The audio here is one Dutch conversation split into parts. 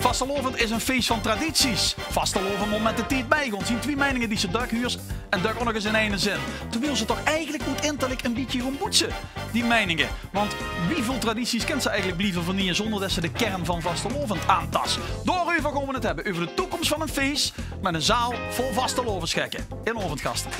Vastelovend is een feest van tradities. Vastelovend moet met de tijd bijgaan. Zien twee meningen die ze duik huurs en duik ook nog eens in één zin. Terwijl ze toch eigenlijk moet intellijk een beetje gaan boetsen, die meningen. Want wieveel tradities kent ze eigenlijk blijven vernieuwen zonder dat ze de kern van Vastelovend aantast? Daarover gaan we het hebben, over de toekomst van een feest met een zaal vol Vastelovenschekken in Ovendgasten.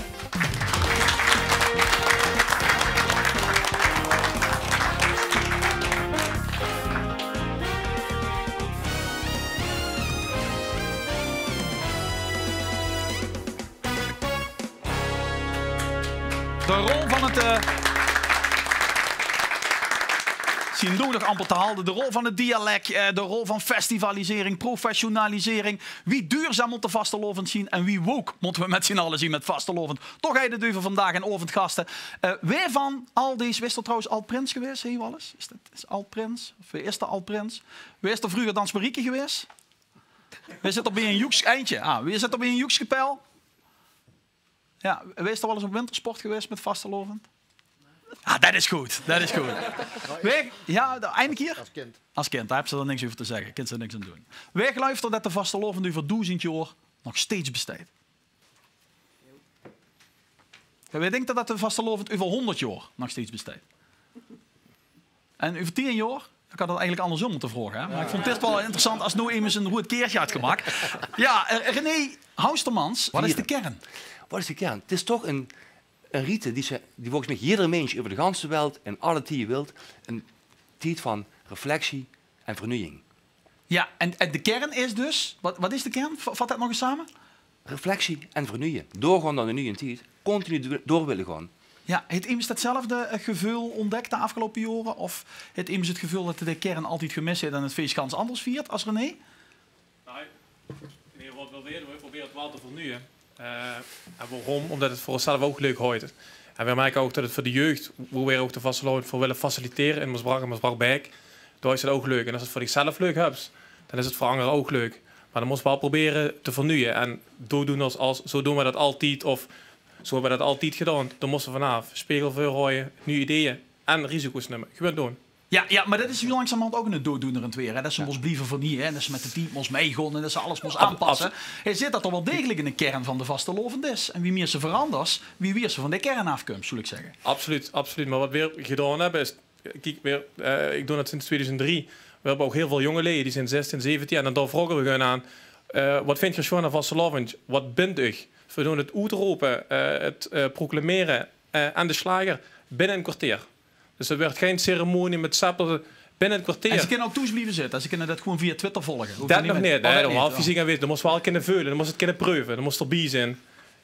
De rol van het... Zien nog amper te halen. De rol van het dialect, de rol van festivalisering, professionalisering. Wie duurzaam moet de Vastelovend zien en wie woke moeten we met z'n allen zien met Vastelovend. Toch heet het over vandaag in Ovendgasten. Wij van al deze, wist er trouwens Alt-Prins geweest? Zie je wel eens? Is Alt-Prins? Of is er Alt-Prins? Wie is er vroeger Dans Marieke geweest? Wie zit er bij een Joeks eindje? Wie zit er bij een Joekskapel? Ja, wees er wel eens op wintersport geweest met Vastelovend? Dat is goed. Dat is goed. Ja, eindelijk hier? Als kind. Als kind, daar heb ze er niks over te zeggen. Kind ze er niks aan doen. Wij geloven dat de Vastelovend over 1000 jaar nog steeds bestaat. Wij denken dat de Vastelovend over 100 jaar nog steeds bestaat. En over 10 jaar? Ik had het eigenlijk andersom moeten vragen. Hè? Maar ik vond dit wel interessant als nou eens een goed keertje had gemaakt. Ja, René Houstermans, wat is de kern? Wat is de kern? Het is toch een rite die volgens mij iedere mens over de ganse wereld en alle tijden wilt. Een tijd van reflectie en vernieuwing. Ja, en de kern is dus... Wat is de kern? Vat dat nog eens samen? Reflectie en vernieuwen. Doorgaan dan de nieuwe tijd. Continu door willen gaan. Ja, heeft immers datzelfde gevoel ontdekt de afgelopen jaren? Of heeft immers het gevoel dat de kern altijd gemist heeft en het feest gans anders viert als René? Nou, wat we willen, we proberen het wel te vernieuwen. En waarom? Omdat het voor onszelf ook leuk hoort. En we merken ook dat het voor de jeugd, hoe we ook de Vastelovend voor willen faciliteren in Maasbracht en Maasbrachtbeek, daar is het ook leuk. En als het voor zichzelf leuk hebt, dan is het voor anderen ook leuk. Maar dan moeten we wel proberen te vernieuwen. En zo doen we dat altijd, of zo hebben we dat altijd gedaan. Dan moesten we vanaf spiegel voorgooien, nieuwe ideeën en risico's nemen. Gewoon doen. Ja, maar dat is langzamerhand ook een dooddoener in het weer. Hè? Dat ze ons blijven vernieuwen, dat ze met de team ons meegaan en dat ze alles ons aanpassen. Hij zit dat er wel degelijk in de kern van de Vastelovend is. En wie meer ze verandert, wie weer ze van de kern afkomt, zou ik zeggen. Absoluut, absoluut. Maar wat we gedaan hebben is, kijk weer, ik doe dat sinds 2003. We hebben ook heel veel jonge leden, die zijn 16, 17. En dan vragen we gewoon aan, wat vind je van Vastelovend? Wat bindt u? We doen het uitroepen, het proclameren en de slager binnen een kwartier. Dus er werd geen ceremonie met sappen binnen een kwartier. En ze kunnen ook thuis blijven zitten. Ze kunnen dat gewoon via Twitter volgen. Dat nog niet. Dan moest wel kunnen vullen. Dan moest het kunnen proeven. Dan moest er bij zijn.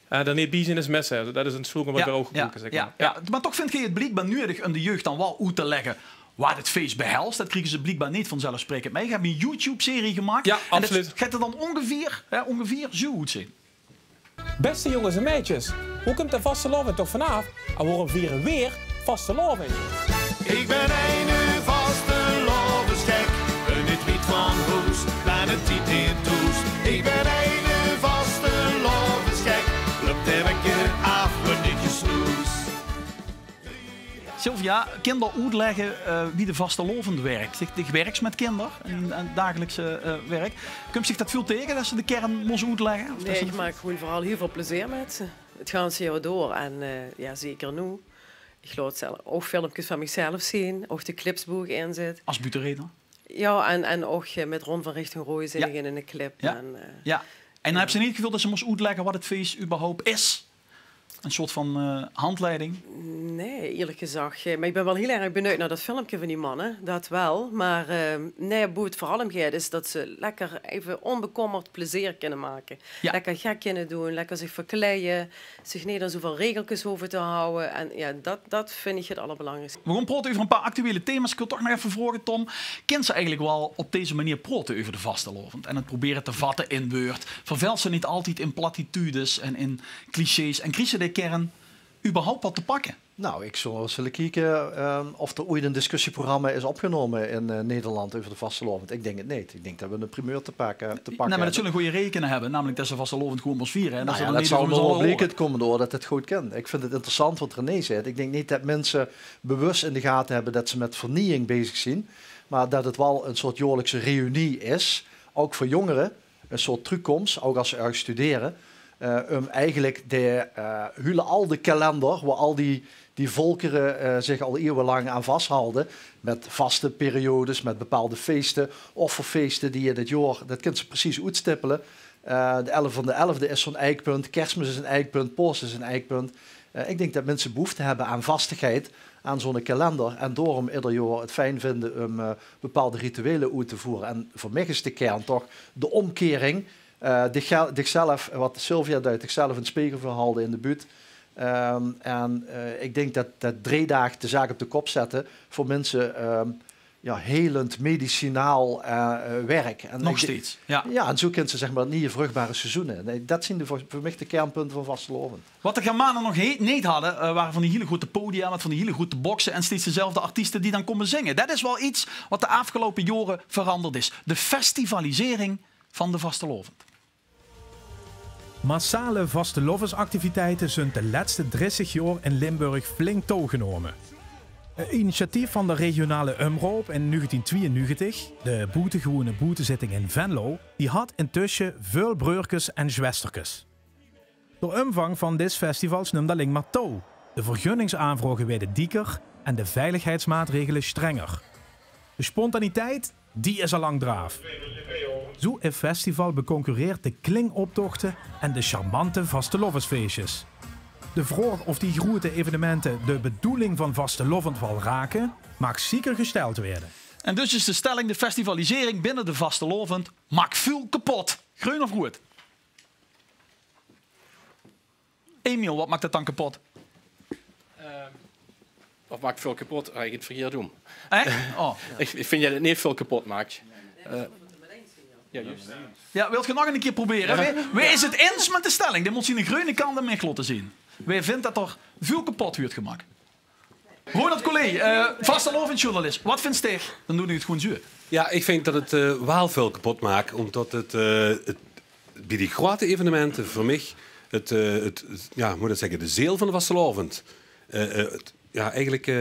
Dan niet bij zijn is messen. Dat is een slogan wat we ook gebruiken. Ja. Maar toch vind je het blijkbaar nodig om de jeugd dan wel uit te leggen waar het feest behelst. Dat krijgen ze blijkbaar niet vanzelfsprekend mee. Je hebt een YouTube-serie gemaakt. Ja, en absoluut. dat gaat er dan ongeveer zo goed zijn. Beste jongens en meisjes, hoe komt de Vastelovend toch vanaf? En waarom vieren weer Vastelovend? Ik ben een Vastelovensgek, een tweet van Hoest, naar de tiet in Toest. Ik ben een Vastelovensgek, lukt heb ik je af, word niet gesnoest. Sylvia, kinderen uitleggen wie de Vastelovend werkt. Je werkt met kinderen in het dagelijkse werk. Komt zich dat veel tegen dat ze de kern moeten uitleggen? Nee, ik maak gewoon vooral heel veel plezier met ze. Het gaat jaar door en ja, zeker nu. Ik laat ook filmpjes van mezelf zien, ook de clipsboek in zit. Als butereder? Ja, en ook met Ron van Richting Rooi zingen in een clip. Ja. En dan heb ze niet het gevoel dat ze moest uitleggen wat het feest überhaupt is? Een soort van handleiding? Nee, eerlijk gezegd. Maar ik ben wel heel erg benieuwd naar dat filmpje van die mannen. Dat wel. Maar nee, hoe het vooral om gaat is dat ze lekker even onbekommerd plezier kunnen maken. Ja. Lekker gek kunnen doen, lekker zich verkleien. Zich niet aan zoveel regeltjes hoeven te houden. En ja, dat vind ik het allerbelangrijkste. We gaan praten over een paar actuele thema's. Ik wil toch nog even vragen, Tom. Kent ze eigenlijk wel op deze manier praten over de Vastelovend? En het proberen te vatten in woord. Vervelt ze niet altijd in platitudes en in clichés? En krijgt ze de kern überhaupt wat te pakken? Nou, ik zou zullen kijken of er ooit een discussieprogramma is opgenomen in Nederland over de Vastelovend. Ik denk het niet. Ik denk dat we een primeur te pakken Nee, maar dat zullen goede rekenen hebben. Namelijk dat ze Vastelovend gewoon moest vieren. En dat zal wel bleken het komende oor dat het goed kent. Ik vind het interessant wat René zegt. Ik denk niet dat mensen bewust in de gaten hebben dat ze met vernieuwing bezig zijn. Maar dat het wel een soort jaarlijkse reunie is. ook voor jongeren een soort truckomst, ook als ze ergens studeren, om eigenlijk de al de kalender, waar al die volkeren zich al eeuwenlang aan vasthouden, met vaste periodes, met bepaalde feesten, offerfeesten die je dit jaar, dat kunt ze precies uitstippelen. De 11 van de 11e is zo'n eikpunt, Kerstmis is een eikpunt, Pasen is een eikpunt. Ik denk dat mensen behoefte hebben aan vastigheid, aan zo'n kalender. En daarom ieder jaar het fijn vinden om bepaalde rituelen uit te voeren. En voor mij is de kern toch de omkering. Dichzelf, wat Sylvia duidt, zichzelf een spiegel verhouden in de buurt. Ik denk dat 3 dagen de zaak op de kop zetten voor mensen helend, medicinaal werk. En nog steeds. Ja. Ja, en zo kunnen ze zeg maar niet je vruchtbare seizoenen. Nee, dat zijn voor mij de kernpunten van vastelovend. Wat de Germanen nog niet hadden, waren van die hele grote podia met van die hele grote boksen en steeds dezelfde artiesten die dan komen zingen. Dat is wel iets wat de afgelopen jaren veranderd is. De festivalisering van de vastelovend. Massale vastelovensactiviteiten zijn de laatste 30 jaar in Limburg flink toegenomen. Een initiatief van de regionale omroep in 1992, de boetegewone boetezitting in Venlo, die had intussen veel broertjes en zwestertjes. De omvang van dit festival neemt alleen maar toe. De vergunningsaanvragen werden dieker en de veiligheidsmaatregelen strenger. De spontaniteit, die is al lang draaf. Zo een festival beconcurreert de klingoptochten en de charmante vastelovensfeestjes. De vraag of die grote evenementen de bedoeling van vastelovend wel raken, mag zeker gesteld worden. En dus is de stelling: de festivalisering binnen de vastelovend maakt veel kapot. Groen of rood? Emiel, wat maakt het dan kapot? Of maakt veel kapot? Ga ik het verkeerd doen? Echt? Oh. Ik vind dat het niet veel kapot maakt. Ja, juist. Ja, wilt je nog een keer proberen? Ja. Wij is het eens met de stelling? Dit moet zien de groene kant en Michel te zien. Wij vinden dat er veel kapot wordt gemaakt. Ronald Collé, vastelovendjournalist. Wat vindt je? Dan doen we het gewoon zuur. Ja, ik vind dat het wel veel kapot maakt. Omdat het bij die grote evenementen voor mij de zeel van de vastelovend. Eigenlijk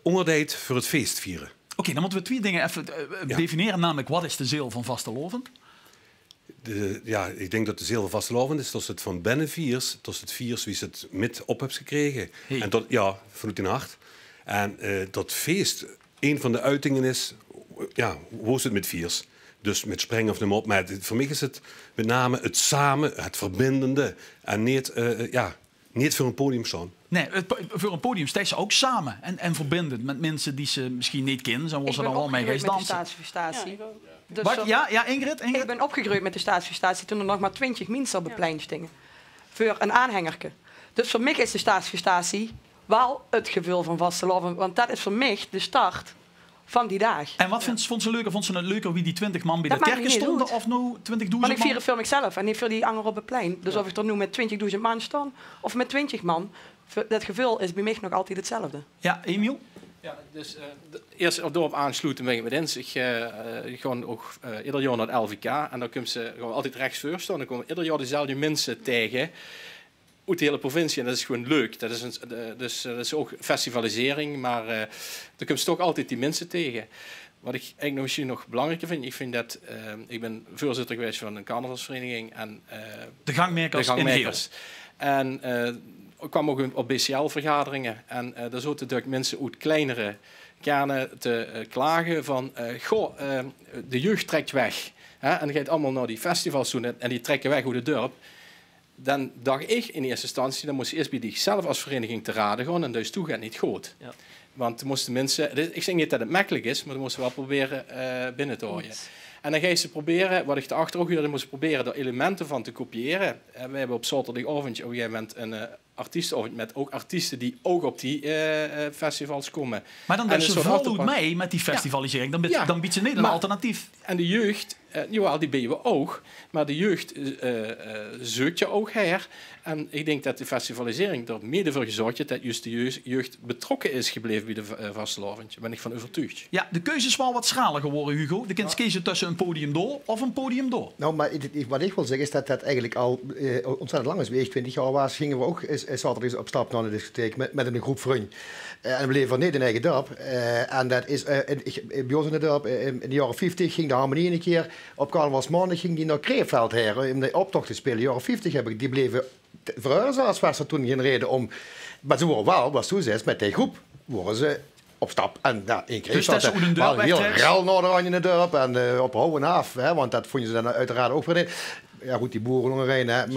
onderdeed voor het feest vieren. Oké, dan moeten we 2 dingen even definiëren. Namelijk, wat is de zeel van vastelovend? Ik denk dat de zeel van vastelovend is tussen het van binnenviers, tussen het viers wie ze het met op hebt gekregen. Hey. En vanuit in hart. En dat feest, een van de uitingen is, hoe is het met viers? Dus met springen of noem op. Maar voor mij is het met name het samen, het verbindende. En niet voor een podium staan. Nee, voor een podium staan ze ook samen en verbindend met mensen die ze misschien niet kennen. Zo was ze dan wel mee geweest dansen. Staatsvisitatie. Dus Ingrid? Ik ben opgegroeid met de staatsvisitatie toen er nog maar 20 mensen op het plein stingen. Voor een aanhengerke. Dus voor mij is de staatsvisitatie wel het gevoel van vastelovend. Want dat is voor mij de start van die dag. En wat vond ze leuker? Vond ze het leuker wie die 20 man bij de kerken stonden of nu 20.000 man? Want ik vier het film ikzelf en niet voor die anger op het plein. Dus of ik er nu met 20.000 man sta of met 20 man, dat gevoel is bij mij nog altijd hetzelfde. Ja, Emiel? Ja, dus eerst op aansluiten ben ik met eens. Ik ga ook ieder jaar naar het LVK en dan gaan we altijd rechts voor staan. Dan komen ieder jaar dezelfde mensen tegen uit de hele provincie en dat is gewoon leuk. Dat is ook festivalisering, maar dan komen ze toch altijd die mensen tegen. Wat ik eigenlijk misschien nog belangrijker vind, ik ben voorzitter geweest van een carnavalsvereniging en de gangmakers. En ik kwam ook op BCL-vergaderingen en daar zaten natuurlijk mensen uit kleinere kernen te klagen van de jeugd trekt weg. Hè? En dan gaat allemaal naar die festivals doen en die trekken weg uit het dorp. Dan dacht ik in eerste instantie, dan moest je eerst bij die zelf als vereniging te raden gaan en dus toe gaat niet goed. Ja. Want moesten mensen, ik zeg niet dat het makkelijk is, maar dan moesten we wel proberen binnen te houden. En dan ga je ze proberen, wat ik erachter ook weer moest proberen, er elementen van te kopiëren. We hebben op zaterdagavond op een gegeven moment een artiestenavond met ook artiesten die ook op die festivals komen. Maar dan ze voldoet mee met die festivalisering. Dan biedt ze niet een alternatief. En de jeugd, die ben je ook, maar de jeugd zoekt je ook her. En ik denk dat de festivalisering er mede voor gezorgd heeft dat juist de jeugd betrokken is gebleven bij de vastelovend. Daar ben ik van overtuigd. Ja, de keuze is wel wat schaler geworden, Hugo. De kunt kiezen tussen een podium door of een podium door. Nou, maar wat ik wil zeggen is dat dat eigenlijk al ontzettend lang is. Weeg 20 jaar was, gingen we ook zaterdag op stap naar de discotheek met een groep vrienden. En we bleven van niet in eigen dorp. En dat is bij ons in het dorp in de jaren 50 ging de harmonie een keer op carnavalsmaandag ging die naar Kreeveld heren om de optocht te spelen. De jaren 50 die bleven verhuizen was er toen geen reden om. Maar ze waren wel, was toen zes met die groep, waren ze op stap. En ja, één keer dus dat is een wel heel rel naar de rand in de dorp en op hou en af, hè, want dat vond je ze dan uiteraard ook weer in. Ja goed, die boeren nog een hè.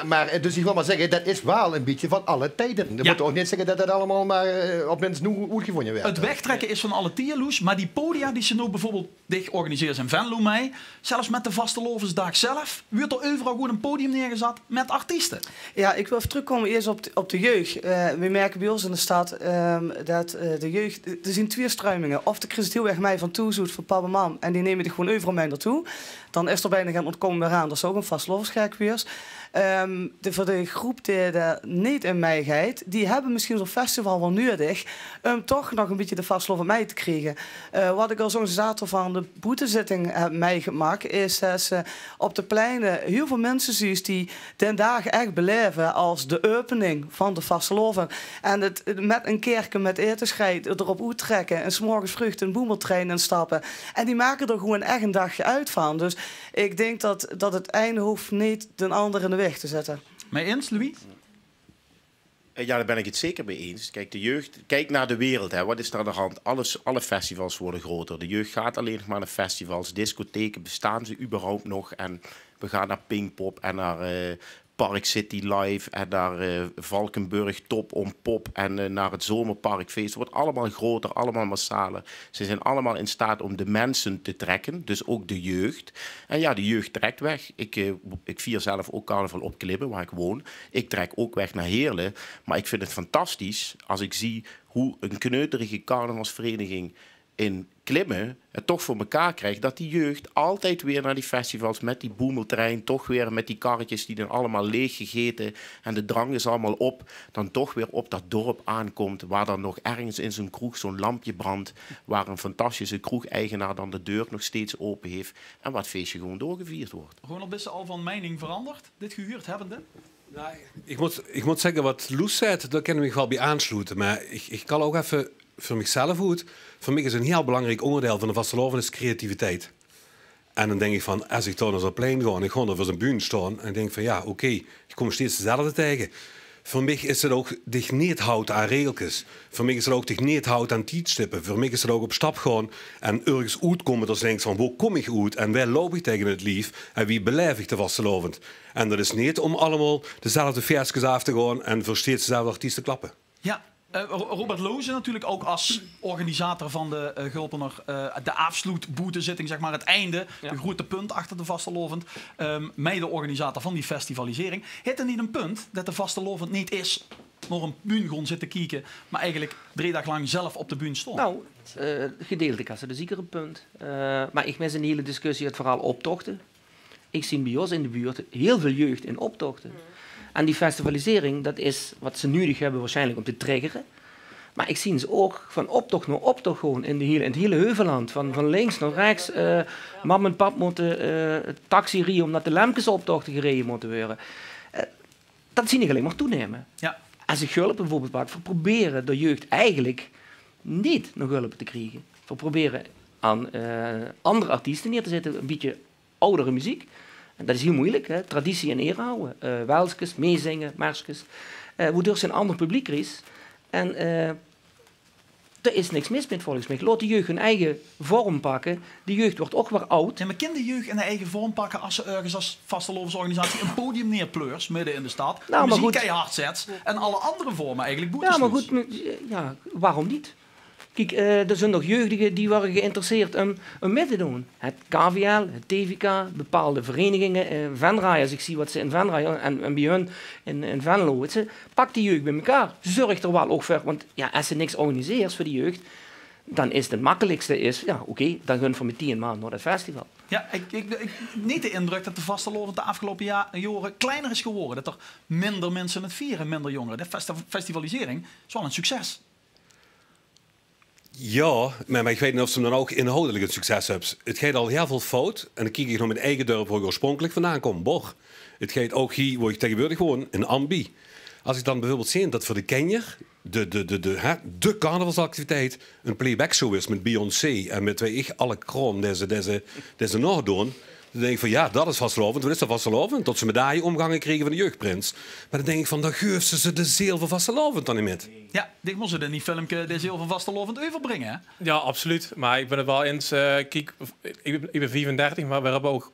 Maar dus ik wil maar zeggen, dat is wel een beetje van alle tijden. Dat moet ook niet zeggen dat dat allemaal maar op mensen nu goed gevonden werd. Het wegtrekken is van alle tierloes, maar die podia die ze nu bijvoorbeeld dicht organiseren in Venlo mee, zelfs met de Vastelovensdag zelf, wordt er overal gewoon een podium neergezet met artiesten. Ja, ik wil even terugkomen eerst op de jeugd. We merken bij ons in de stad dat de jeugd, er zijn twee stromingen. Of de Christelweg mij van toezoet voor papa en mam en die nemen het gewoon overal mee naartoe. Dan is er bijna geen ontkomen eraan. Dat is ook een Vastelovensgek weer. Voor de groep die er niet in mij gaat, die hebben misschien zo'n festival wel nodig om toch nog een beetje de Vasteloven mee te krijgen. Wat ik al zo'n zaterdag van de boetezitting heb meegemaakt, is dat ze op de pleinen heel veel mensen zien die den dagen echt beleven als de opening van de Vasteloven. En het met een kerken met etenscheid erop uittrekken en 's morgens vroeg een boemeltrein instappen. En die maken er gewoon echt een dagje uit van. Dus ik denk dat het ene hoeft niet de andere in de weg te zetten. Mee eens, Louis? Ja, daar ben ik het zeker mee eens. Kijk, de jeugd, kijk naar de wereld. Hè. Wat is er aan de hand? Alle festivals worden groter. De jeugd gaat alleen nog maar naar festivals. Discotheken, bestaan ze überhaupt nog? En we gaan naar Pinkpop en naar Park City Live en naar Valkenburg Top on Pop en naar het Zomerparkfeest. Het wordt allemaal groter, allemaal massaler. Ze zijn allemaal in staat om de mensen te trekken, dus ook de jeugd. En ja, de jeugd trekt weg. Ik vier zelf ook carnaval op Klimmen, waar ik woon. Ik trek ook weg naar Heerlen. Maar ik vind het fantastisch als ik zie hoe een kneuterige carnavalsvereniging in Klimmen het toch voor elkaar krijgt dat die jeugd altijd weer naar die festivals met die boemeltrein, toch weer met die karretjes die dan allemaal leeg gegeten en de drang is allemaal op, dan toch weer op dat dorp aankomt waar dan nog ergens in zo'n kroeg zo'n lampje brandt, waar een fantastische kroegeigenaar dan de deur nog steeds open heeft en waar het feestje gewoon doorgevierd wordt. Ronald, is al van mening veranderd, dit gehuurd hebbende? Nou, ik moet zeggen wat Loes zei, daar kan ik me wel bij aansluiten, maar ik kan ook even voor mezelf uit. Voor mij is een heel belangrijk onderdeel van de Vasteloven is creativiteit. En dan denk ik van, als ik dan naar zo'n plein ga en ik ga er voor zijn bühne staan en ik denk van ja, oké, ik kom steeds dezelfde tegen. Voor mij is het ook dich niet houden aan regeltjes. Voor mij is het ook dich niet houden aan tijdstippen. Voor mij is het ook op stap gaan en ergens uitkomen dat je denkt van, waar kom ik uit en waar loop ik tegen het lief en wie beleef ik de Vastelovend. En dat is niet om allemaal dezelfde versjes af te gaan en voor steeds dezelfde artiesten klappen. Ja. Robert Lozen natuurlijk ook als organisator van de Gulpener, de afsluitboetezitting, zeg maar het einde, de grote punt achter de Vastelovend, mede-organisator van die festivalisering. Heeft er niet een punt dat de Vastelovend niet is nog een bühne gaan zitten kijken, maar eigenlijk 3 dagen lang zelf op de bühne stond? Nou, gedeeltelijk is er zeker een punt. Maar ik mis een hele discussie het verhaal optochten. Ik zie bij ons in de buurt heel veel jeugd in optochten. En die festivalisering, dat is wat ze nodig hebben waarschijnlijk om te triggeren. Maar ik zie ze ook van optocht naar optocht gewoon in het hele Heuvelland. Van links naar rechts. Mam en pap moeten taxi rijden omdat de Lemkesoptochten gereden moeten worden. Dat zie ik alleen maar toenemen. Ja. Als ik hulp bijvoorbeeld maak, voor proberen de jeugd eigenlijk niet nog hulp te krijgen. Voor proberen aan andere artiesten neer te zetten, een beetje oudere muziek. En dat is heel moeilijk, hè? Traditie en eer houden. Welskes, meezingen, marsjes. Waardoor ze een ander publiek is. En er is niks mis met volgens mij. Laat de jeugd hun eigen vorm pakken. De jeugd wordt ook weer oud. Ja, maar kan de jeugd in de eigen vorm pakken als ze ergens als Vastelovensorganisatie een podium neerpleurs midden in de stad, nou, muziek keihard zet en alle andere vormen eigenlijk boetes. Ja, maar goed, ja, waarom niet? Kijk, er zijn nog jeugdigen die waren geïnteresseerd om mee te doen. Het KVL, het TVK, bepaalde verenigingen, Venray, als ik zie wat ze in Venray en bij hun in Venlo, pak die jeugd bij elkaar. Zorg er wel ook voor, want ja, als ze niks organiseert voor die jeugd, dan is het makkelijkste, oké, dan gaan we met 10 maanden naar het festival. Ja, ik niet de indruk dat de Vastelovend de afgelopen jaren kleiner is geworden. Dat er minder mensen het vieren, minder jongeren. De festivalisering is wel een succes. Ja, maar ik weet niet of ze dan ook inhoudelijk het succes hebben. Het gaat al heel veel fout. En dan kijk ik naar mijn eigen dorp waar ik oorspronkelijk vandaan kom. Bor. Het gaat ook hier, waar ik tegenwoordig gewoon, een ambi. Als ik dan bijvoorbeeld zie dat voor de Kenjer de carnavalsactiviteit een playback show is met Beyoncé en met alle kroon deze nog doen. Dan denk ik van ja, dat is vastelovend. Wat is dat vastelovend? Tot ze medailleomgangen kregen van de jeugdprins. Maar dan denk ik van, dan geeft ze de ziel van vastelovend dan niet met. Ja, ik moest in die filmpje de ziel van vastelovend overbrengen, hè? Ja, absoluut. Maar ik ben het wel eens. Kijk, ik ben 35, maar we hebben ook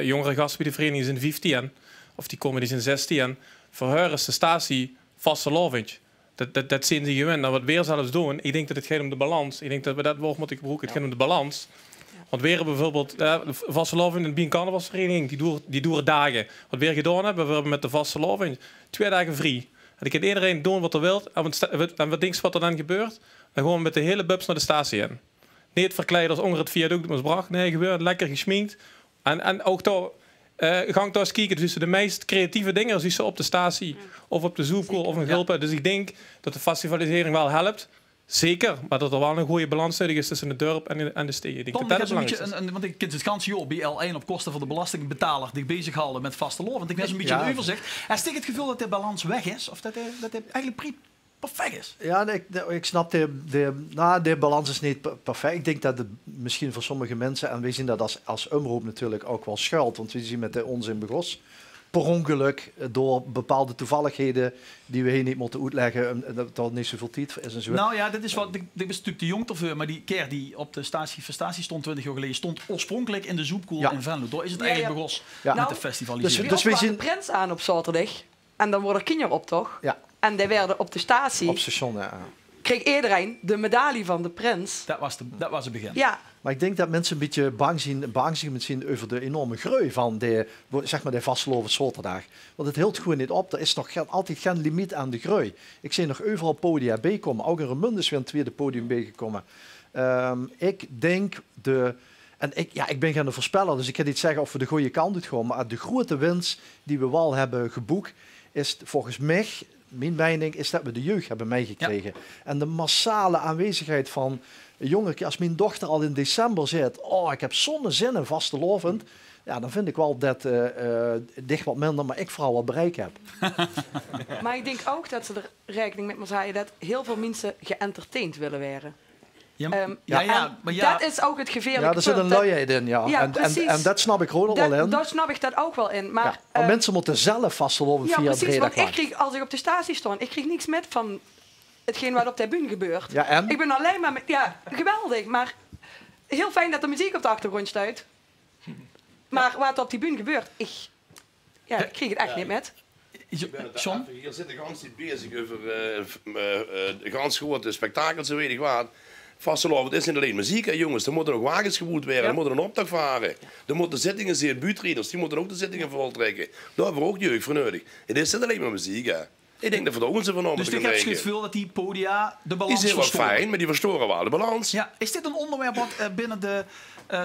jongere gasten bij de vereniging die zijn 15. Of die komen die zijn 16. Voor haar is de statie vastelovend. Dat zien ze gewend. Nou, wat weer zelfs doen, ik denk dat het gaat om de balans. Ik denk dat we dat woord moeten gebruiken. Het gaat om de balans. Want weer bijvoorbeeld, vastelovend in de Bien Carnavalsvereniging, die doen dagen. Wat weer gedaan hebben, we hebben met de vastelovend 2 dagen vrij. En dan kan iedereen doen wat er wil. En wat denkt wat er dan gebeurt? Dan gewoon met de hele bubs naar de statie in. Niet verkleed als onder het viaduct misbracht. Nee, gebeurt lekker geschminkt. En ook daar, gang daar eens kijken. Dus de meest creatieve dingen zie je op de statie. Of op de zoekkool of een gulpen. Dus ik denk dat de festivalisering wel helpt. Zeker, maar dat er wel een goede balans nodig is tussen het dorp en de steden. Tom, dat is een beetje want ik ken het ganse jaar bij L1 op kosten van de belastingbetaler die bezighouden met vastelovend. Ik heb een beetje een overzicht. Heb je het gevoel dat de balans weg is? Of dat het eigenlijk perfect is? Ja, ik snap de balans is niet perfect. Ik denk dat het misschien voor sommige mensen, en we zien dat als omroep natuurlijk ook wel schuilt, want we zien met de ons in Begos, per ongeluk door bepaalde toevalligheden die we hier niet moeten uitleggen, dat er niet zoveel tijd is en zo. Nou ja, dit is natuurlijk te jong voor, maar die keer die op de statie stond 20 jaar geleden, stond oorspronkelijk in de Zoepkoel in Venlo. Daar is het eigenlijk Begos met de festivalisering. Dus we zien de prins aan op zaterdag en dan worden kinderen op toch? Ja. En die werden op de statie. Op station, ja. Kreeg iedereen de medaille van de prins. Dat was het begin. Ja. Maar ik denk dat mensen een beetje bang zijn over de enorme groei van de vastelovend zaterdag. Want het hield gewoon niet op. Er is nog altijd geen limiet aan de groei. Ik zie nog overal podia bijkomen. Ook in Remund is weer een tweede podium bijgekomen. Ik denk ik ben geen voorspeller, dus ik kan niet zeggen of we de goede kant uit gaan. Maar de grote winst die we wel hebben geboekt, is volgens mij, mijn mening, is dat we de jeugd hebben meegekregen. Ja. En de massale aanwezigheid van jongeren. Als mijn dochter al in december zegt, ik heb zo'n zin in vastelovend. Ja, dan vind ik wel dat dicht wat minder, maar ik vooral wat bereik heb. Maar ik denk ook dat ze er rekening met me zeiden dat heel veel mensen geëntertained willen worden. Maar dat is ook het gevaarlijke punt. Ja, er zit een luiheid in, ja. En dat snap ik gewoon al in. Dat snap ik dat ook wel in. Maar mensen moeten zelf vastelovend via het precies, want als ik op de statie stond, ik kreeg niks met van hetgeen wat op de bühne gebeurt. Ja, en? Ik ben alleen maar met, geweldig, maar heel fijn dat de muziek op de achtergrond stuit. Maar wat op die bühne gebeurt, ik kreeg het echt niet met. John? Hier zit de gans niet bezig over de gans grote spektakels, zo weet ik wat. Vastelovend is niet alleen muziek, hè, jongens. Er moeten ook wagens geboet worden, er moeten een optocht varen. Er moeten zittingen zijn, buurtrainers, die moeten ook de zittingen voltrekken. Daar hebben we ook jeugd voor nodig. Het is niet alleen maar muziek, hè. Ik denk dat we ook ze van om dus ik heb het gevoel dat die podia de balans die zijn wel fijn, maar die verstoren wel de balans. Ja, is dit een onderwerp wat binnen de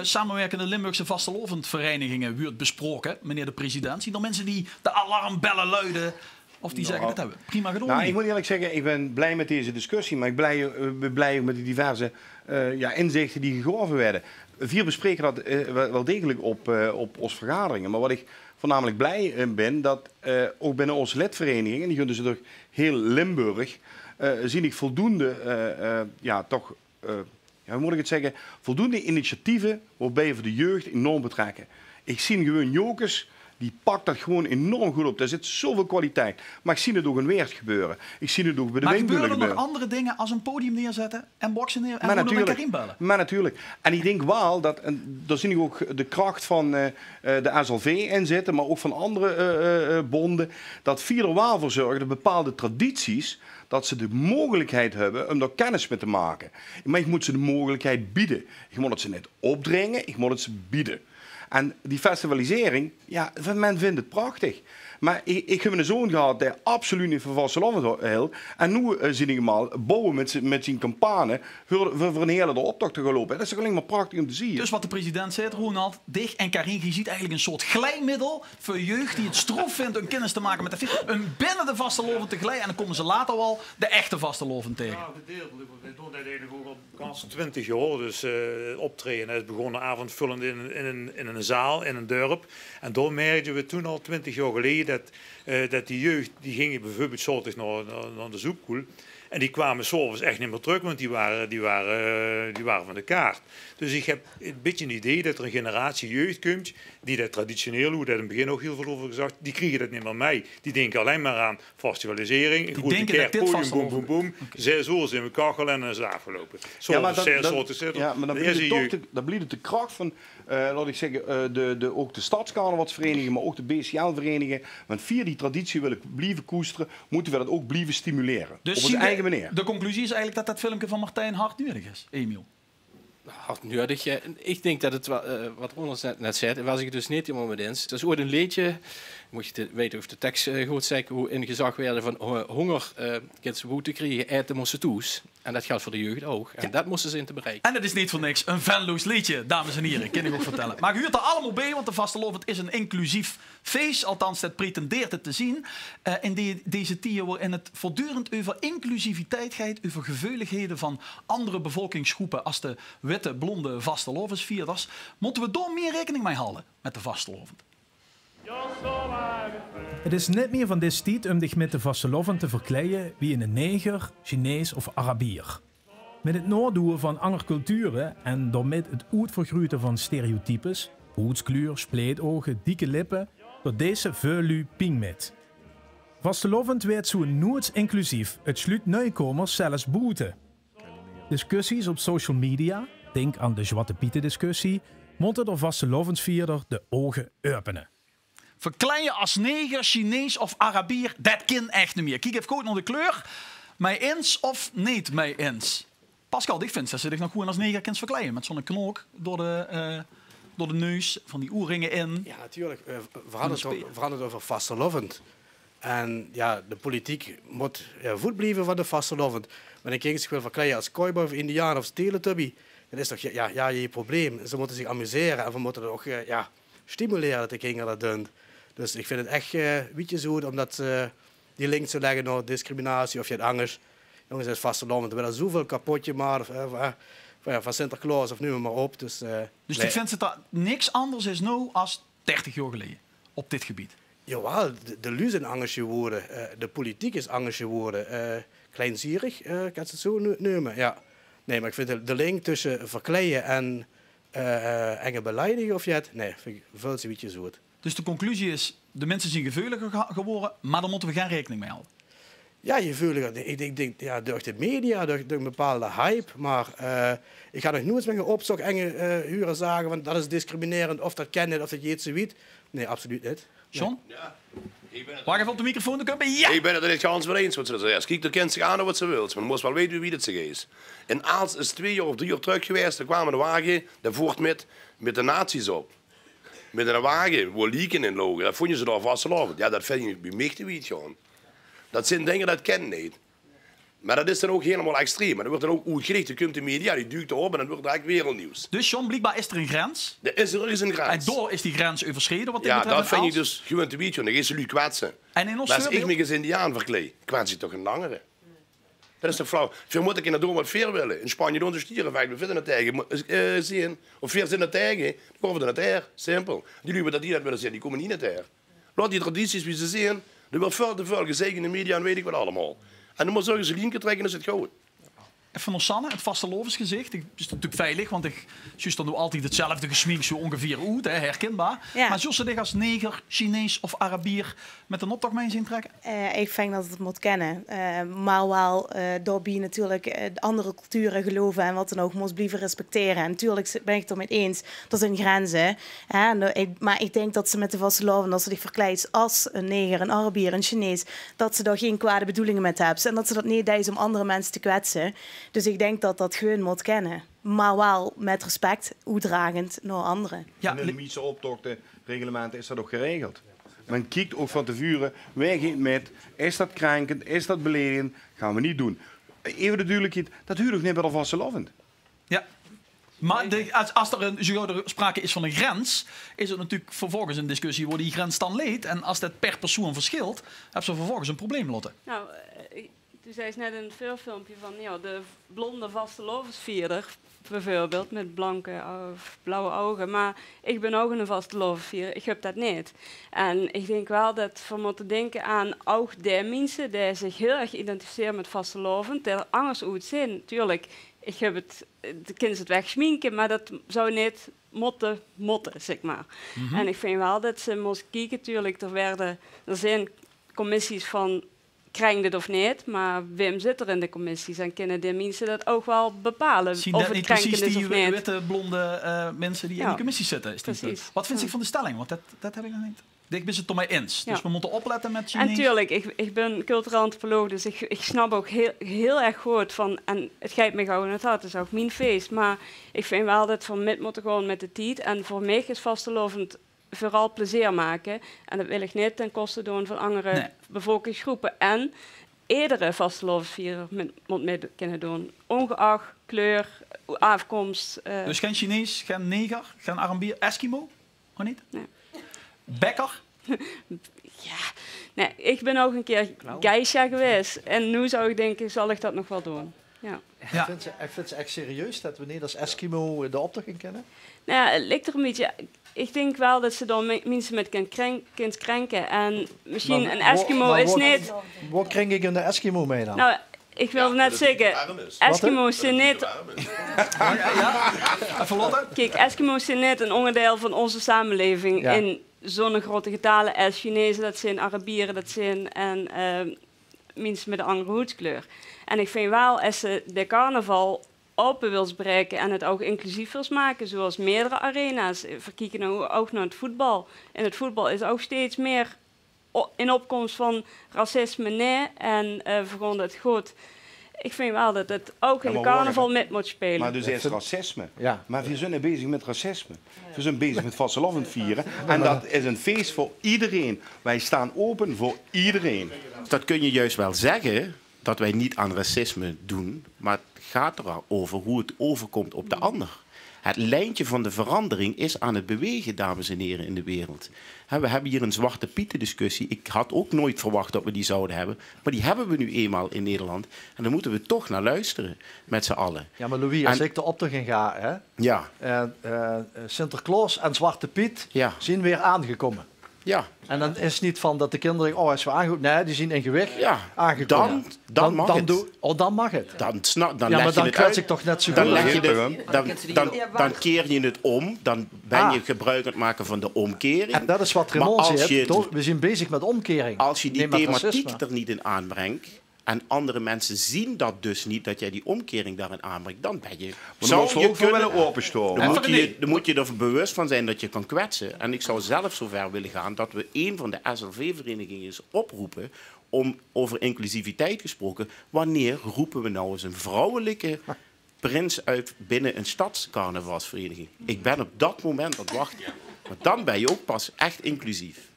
samenwerkende Limburgse vastelovendverenigingen wordt besproken, meneer de president? Zien er mensen die de alarmbellen luiden of die zeggen dat hebben we prima gedaan? Nou, ik moet eerlijk zeggen, ik ben blij met deze discussie, maar ik ben blij met de diverse inzichten die gegeven werden. We bespreken dat wel degelijk op onze vergaderingen, maar wat ik voornamelijk blij in ben, dat ook binnen onze lidverenigingen, die gunnen ze door heel Limburg, zie ik voldoende, hoe moet ik het zeggen, voldoende initiatieven waarbij we de jeugd enorm betrekken. Ik zie gewoon jokers, die pakt dat gewoon enorm goed op. Daar zit zoveel kwaliteit. Maar ik zie het ook in Weert gebeuren. Ik zie het ook bij de windmullen gebeuren. Maar gebeuren er nog andere dingen als een podium neerzetten en boksen neer en een Karim bellen? Maar natuurlijk. En ik denk wel dat, en daar zie ik ook de kracht van de SLV in zitten, maar ook van andere bonden, dat via er wel voor zorgen dat bepaalde tradities, dat ze de mogelijkheid hebben om daar kennis mee te maken. Maar ik moet ze de mogelijkheid bieden. Ik moet het ze niet opdringen, ik moet het ze bieden. En die festivalisering, men vindt het prachtig. Maar ik heb een zoon gehad die absoluut niet van vastelovend hield. En nu zie ik hem al bouwen met zijn campagne voor een hele optocht te gaan lopen. Dat is toch alleen maar prachtig om te zien. Dus wat de president zei, Ronald, Dig en Karin, je ziet eigenlijk een soort glijmiddel voor jeugd die het stroef vindt om kennis te maken met de fiets. Een binnen de vastelovend tegelijk en dan komen ze later wel de echte vastelovend tegen. Ja, gedeeltelijk. We doen dat eigenlijk ook al kans 20 jaar. Dus optreden. Dat is begonnen avondvullend in een zaal, in een dorp. En daar merkten we toen al 20 jaar geleden dat die jeugd, die gingen bijvoorbeeld zondags naar de zoekkoel. En die kwamen 's avonds echt niet meer terug, want die waren van de kaart. Dus ik heb een beetje een idee dat er een generatie jeugd komt die dat traditioneel, hoe dat in het begin ook heel veel over gezegd, die kriegen dat niet meer mee. Die denken alleen maar aan festivalisering, een grote kerk, podium, boem, boem, boom. 6 uur in mijn kachel en dan is het afgelopen. Ja, maar dan blijft het de kracht van, laat ik zeggen, ook de stadscarnavalsverenigingen, maar ook de BCL-verenigingen. Want via die traditie wil ik blijven koesteren, moeten we dat ook blijven stimuleren. Dus op onze eigen manier. De conclusie is eigenlijk dat filmpje van Martijn hard nodig is, Emiel. Hard nodig. Ik denk dat het, wat Ronald net zei, was ik dus niet helemaal mee eens. Het is ooit een liedje, moet je weten of de tekst goed zegt, hoe in gezag werden van honger kids te krijgen, eten moesten toes. En dat geldt voor de jeugd ook. En dat moesten ze in te bereiken. En dat is niet voor niks een Venlo's liedje, dames en heren, kan ik ook vertellen. Maar je huurt er allemaal bij, want de vastelovend is een inclusief feest. Althans, dat pretendeert het te zien. In deze tien waarin het voortdurend over inclusiviteit gaat, over geveuligheden van andere bevolkingsgroepen als de witte, blonde vastelovensvierders, moeten we daar meer rekening mee houden met de vastelovend. Het is niet meer van deze tijd om zich met de vastelovend te verkleien wie een neger, Chinees of Arabier. Met het nadoen van andere culturen en daarmee het uitvergroeien van stereotypes, huidskleur, spleetogen, dikke lippen, tot deze velu ping met. Vastelovend werd zo nooit inclusief, het sluit nieuwkomers zelfs boete. Discussies op social media, denk aan de Zwarte Pieten discussie, moeten de vastelovendsvierder de ogen openen. Verkleien als neger, Chinees of Arabier, dat kan echt niet meer. Kijk even goed naar de kleur. Mij eens of niet mij eens? Pascal, ik vind dat ze zich nog goed als neger kan verkleien. Met zo'n knook door de neus, van die oorringen in. Ja, natuurlijk. We hadden het over vastelovend. En ja, de politiek moet voet blijven van de vastelovend. Maar dan kijk zich wil verkleien als cowboy of indiaan of teletubby. Dat is toch je probleem. Ze moeten zich amuseren en we moeten er ook stimuleren dat de kinderen dat doen. Dus ik vind het echt wietjezoet om die link te leggen naar discriminatie of je het angst. Jongens, het is vastelovend. We willen zoveel kapotje maar van Sinterklaas of nu maar op. Dus ik vind het niks anders is nu als 30 jaar geleden op dit gebied. Jawel, de lui zijn angst geworden. De politiek is angst geworden. Kleinzierig, kan het zo noemen. Ja. Nee, maar ik vind de link tussen verkleien en enge beleidigen of het, nee, vind ik veel te wietjezoet. Dus de conclusie is, de mensen zijn gevoeliger geworden, maar daar moeten we geen rekening mee houden. Ja, gevoeliger. Ik denk door de media, door een bepaalde hype, maar ik ga nog nooit meer opzoeken enge huren zagen, want dat is discriminerend, of dat kennen, of dat je het zo weet. Nee, absoluut niet. John? Ja. Wacht even op de microfoon, dan kun je ja! Ik ben het er niet ganz mee eens wat ze dat zeggen. Kijk, de kind zich aan wat ze wil. Maar je moet wel weten wie het zich is. In Aalst is 2 jaar of 3 jaar terug geweest. Daar kwamen de wagen, daar voert met de nazi's op. Met een wagen, waar lieken in logen. Dat vond je ze daar vastelovend. Ja, dat vind je bij mij te weten gewoon. Dat zijn dingen dat ken niet. Maar dat is dan ook helemaal extreem. Maar dat wordt dan ook uitgericht. Dan komt de media, die duikt erop en dan wordt het eigenlijk wereldnieuws. Dus John, blijkbaar is er een grens? Er is een grens. En door is die grens overschreden wat dit ja, betreft? dat vind ik dus gewoon te weten. Dan is ze nu kwetsen. En in ons maar als ik me als Indiaan verkleed, kwets je toch een langere. Dat is toch flauw. Veel moet ik in het door wat veer willen. In Spanje doen ze stieren vaak. We vinden het tegen. Zien. Of veer zitten tegen. Dan komen we naar het air. Simpel. Die luiden dat die dat willen zien, die komen niet naar het air. Laat die tradities wie ze zien. Er wordt veel te veel gezegd in de media en weet ik wat allemaal. En dan moet ze een linker trekken en is het goed. Even nog Sanne, het vastelovensgezicht. Het is natuurlijk veilig, want ik zie dan altijd hetzelfde gesminkt zo ongeveer uit, herkenbaar. Ja. Maar zoals ze zich als neger, Chinees of Arabier met een optocht mee zien trekken? Ik vind dat het moet kennen. Maar wel daarbij natuurlijk andere culturen geloven en wat dan ook moet blijven respecteren. En natuurlijk ben ik het ermee eens, dat zijn grenzen. Maar ik denk dat ze met de vastelovend, als ze zich verkleidt als een neger, een Arabier, een Chinees, dat ze daar geen kwade bedoelingen met hebben. En dat ze dat niet deed om andere mensen te kwetsen. Dus ik denk dat dat gewoon moet kennen. Maar wel met respect, uitdragend naar anderen. Ja, in de Mietse optochten reglementen is dat ook geregeld. Men kijkt ook van tevoren, wij gaan met, is dat krankend, is dat beledigend, gaan we niet doen. Even de duidelijkheid, dat huurt ook niet bij de vastelovend. Ja. Maar als er sprake is van een grens, is het natuurlijk vervolgens een discussie waar die grens dan leed. En als dat per persoon verschilt, hebben ze vervolgens een probleem, Lotte. Nou, toen zei ze net in het filmpje van ja, de blonde vastelovensvierder, bijvoorbeeld, met blanke of blauwe ogen. Maar ik ben ook een vastelovensvierder, ik heb dat niet. En ik denk wel dat we moeten denken aan ook die mensen die zich heel erg identificeren met vastelovend, die er anders uit zijn. Tuurlijk, ik heb de kinderen het wegschminken, maar dat zou niet motten, zeg maar. En ik vind wel dat ze moesten kijken, natuurlijk, er zijn commissies van krijg dit of niet, maar Wim zit er in de commissies en kunnen de mensen dat ook wel bepalen Zien of dat het niet krenken precies is die of niet. witte, blonde mensen die in die commissies zitten? Is precies. Wat vindt zich van de stelling? Want dat heb ik nog niet. Ik ben het toch mee eens. Dus we moeten opletten met Chinees. En tuurlijk, ik ben cultureel antropoloog, dus ik snap ook heel erg goed van, en het gaat me gauw in het hart, het is ook mijn feest, maar ik vind wel dat we met moeten gaan met de tijd. En voor mij is vastelovend vooral plezier maken. En dat wil ik niet ten koste doen van andere bevolkingsgroepen. En eerdere vastelovensvierder moet mee kunnen doen. Ongeacht kleur, afkomst. Dus geen Chinees, geen neger, geen Arabier, Eskimo? Of niet? Nee. Bekker? Nee, ik ben ook een keer geisha geweest. En nu zou ik denken, zal ik dat nog wel doen? Ja. Ik vind ze echt serieus dat we niet als Eskimo de optocht in kennen? Nou ja, het lijkt er een beetje. Ik denk wel dat ze dan mensen met kind krenken. En misschien Maar een Eskimo is niet. Wat kring ik in de Eskimo mee dan? Nou, ik wilde net zeggen, Eskimo's zijn niet. Kijk, Eskimo's zijn niet een onderdeel van onze samenleving in zo'n grote getalen als Chinezen, dat zijn Arabieren, dat zijn en mensen met een andere huidskleur. En ik vind wel, als ze de carnaval open wil spreken en het ook inclusief wil maken, zoals meerdere arena's. We kijken nou ook naar het voetbal. En het voetbal is ook steeds meer in opkomst van racisme, nee. En gewoon dat goed. Ik vind wel dat het ook in de carnaval met moet spelen. Maar dus is racisme. Ja. Maar we zijn bezig met racisme. We zijn bezig met vastelovend vieren. En dat is een feest voor iedereen. Wij staan open voor iedereen. Dat kun je juist wel zeggen, dat wij niet aan racisme doen. Maar het gaat erover hoe het overkomt op de ander. Het lijntje van de verandering is aan het bewegen, dames en heren, in de wereld. We hebben hier een Zwarte Pieten discussie. Ik had ook nooit verwacht dat we die zouden hebben. Maar die hebben we nu eenmaal in Nederland. En daar moeten we toch naar luisteren, met z'n allen. Ja, maar Louis, als ik de optocht in ga, hè, ja. Sinterklaas en Zwarte Piet zijn weer aangekomen. Ja. En dan is het niet van dat de kinderen, als we aangekomen, nee, die zien in gewicht aangekomen. Dan mag het. Dan mag het. Maar dan kwets ik toch net zo goed. Dan keer je het om. Dan ben je gebruik aan het maken van de omkering. En dat is wat Raymond zegt. We zijn bezig met omkering. Als je die thematiek er niet in aanbrengt, en andere mensen zien dat dus niet, dat jij die omkering daarin aanbrengt, dan ben je... Dan moet je er bewust van zijn dat je kan kwetsen. En ik zou zelf zover willen gaan dat we een van de SLV-verenigingen eens oproepen om over inclusiviteit gesproken. Wanneer roepen we nou eens een vrouwelijke prins uit binnen een stadscarnavalsvereniging? Ik ben op dat moment aan het wachten. Maar dan ben je ook pas echt inclusief.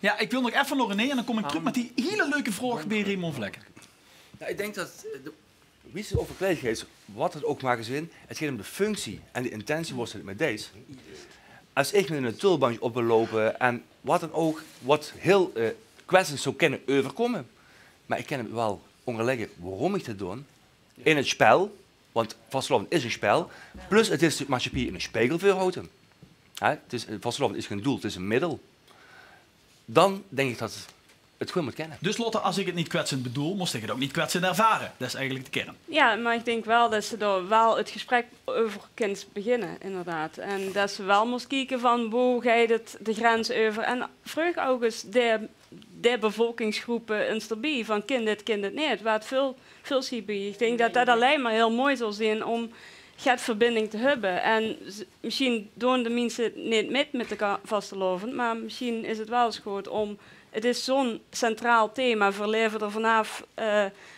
Ja, ik wil nog even naar René en dan kom ik terug met die hele leuke vraag bij Raymond Vlekken. Nou, ik denk dat wie het over kleedje is, wat het ook mag zijn, het gaat om de functie en de intentie was het met deze. Als ik met een tulbandje op wil lopen en wat dan ook, wat heel kwetsend zou kunnen overkomen, maar ik kan het wel onderleggen waarom ik dat doe in het spel, want vastelovend is een spel, plus het is de maatschappij in een spiegel verhouden. Vastelovend is geen doel, het is een middel. Dan denk ik dat het goed moet kennen. Dus Lotte, als ik het niet kwetsend bedoel, moest ik het ook niet kwetsend ervaren. Dat is eigenlijk de kern. Ja, maar ik denk wel dat ze er wel het gesprek over kunt beginnen, inderdaad. En dat ze wel moest kijken van hoe ga je de grens over. En vraag ook eens de bevolkingsgroepen eens erbij van kind dit niet. Waar het veel zie bij. Ik denk dat dat alleen maar heel mooi zal zijn om verbinding te hebben. En misschien doen de mensen niet met de vastelovend, maar misschien is het wel eens goed om... Het is zo'n centraal thema. We leven er vanaf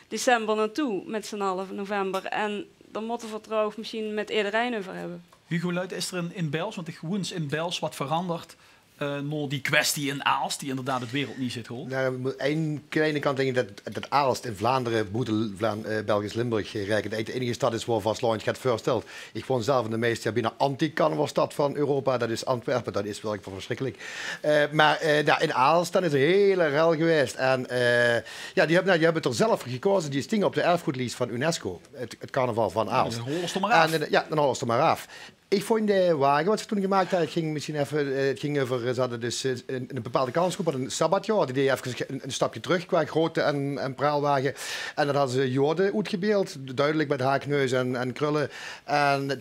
december naartoe met z'n allen van november. En dan moeten we het er ook misschien met iedereen over hebben. Hugo Luit, is er in Bels, want ik woens in Bels wat veranderd naar die kwestie in Aalst, die inderdaad het wereld niet zit hoor. Nou, één kleine kant denk ik dat Aalst in Vlaanderen, Belgisch Limburg rijken. De enige stad is waar Vastelovend gaat voorstelt. Ik woon zelf in de meest bijna anti-carnavalstad van Europa. Dat is Antwerpen, dat is wel verschrikkelijk. Maar in Aalst dan is er een hele rel geweest. En die hebben er zelf voor gekozen. Die sting op de erfgoedlijst van UNESCO. Het carnaval van Aalst. Dan holen ze er maar af. Dan holen ze er maar af. Ik vond de wagen wat ze toen gemaakt hadden, het ging over, ze hadden dus een bepaalde kansgroep, een sabbatjaar, die deed even een stapje terug qua grootte en praalwagen. En dan hadden ze Joden uitgebeeld, duidelijk met haakneus en krullen. En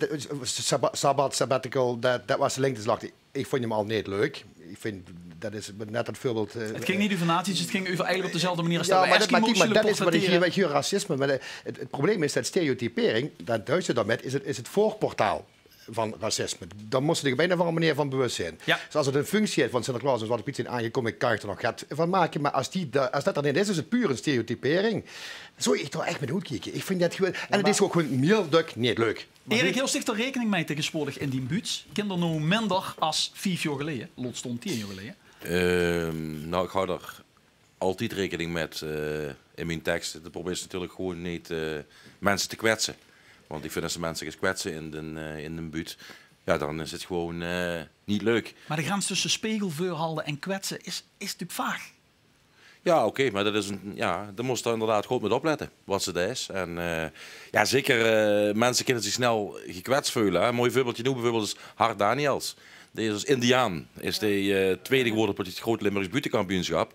sabbatical, dat was de linkteslag. Ik vond hem al niet leuk. Ik vind, dat is net het voorbeeld. Het ging niet over nazi's, het ging over eigenlijk op dezelfde manier als ja, dat dat is wat ik hier racisme. Maar het probleem is dat stereotypering, dat Duitse daarmet, is het voorportaal van racisme. Dan moesten ze er op een of andere manier van bewust zijn. Ja. Dus als het een functie heeft van Sinterklaas en Zwarte Piet zijn aangekomen, kan ik er nog gaat van maken. Maar als dat er niet is het puur een stereotypering. Zou ik toch echt met goed kijken. Ik vind dat gewoon... En het is ook gewoon meelduk niet leuk. Erik, heel sticht er rekening mee tegenwoordig in die buurt. Kinderen nog minder als 5 jaar geleden. Lot stond 10 jaar geleden. Nou, ik hou er altijd rekening met in mijn tekst. Het probleem is natuurlijk gewoon niet mensen te kwetsen. Want ik vind als ze mensen eens kwetsen in de buurt, ja, dan is het gewoon niet leuk. Maar de grens tussen spegelvuurhalden en kwetsen is natuurlijk vaag. Ja, oké, maar dat is daar moest je inderdaad goed met opletten wat ze dat is. En ja, zeker mensen kunnen zich snel gekwetst voelen. Hè. Een mooi voorbeeldje nu bijvoorbeeld is Hart Daniels. Die is als Indiaan, is tweede geworden op het Groot Limburgs buurtkampioenschap.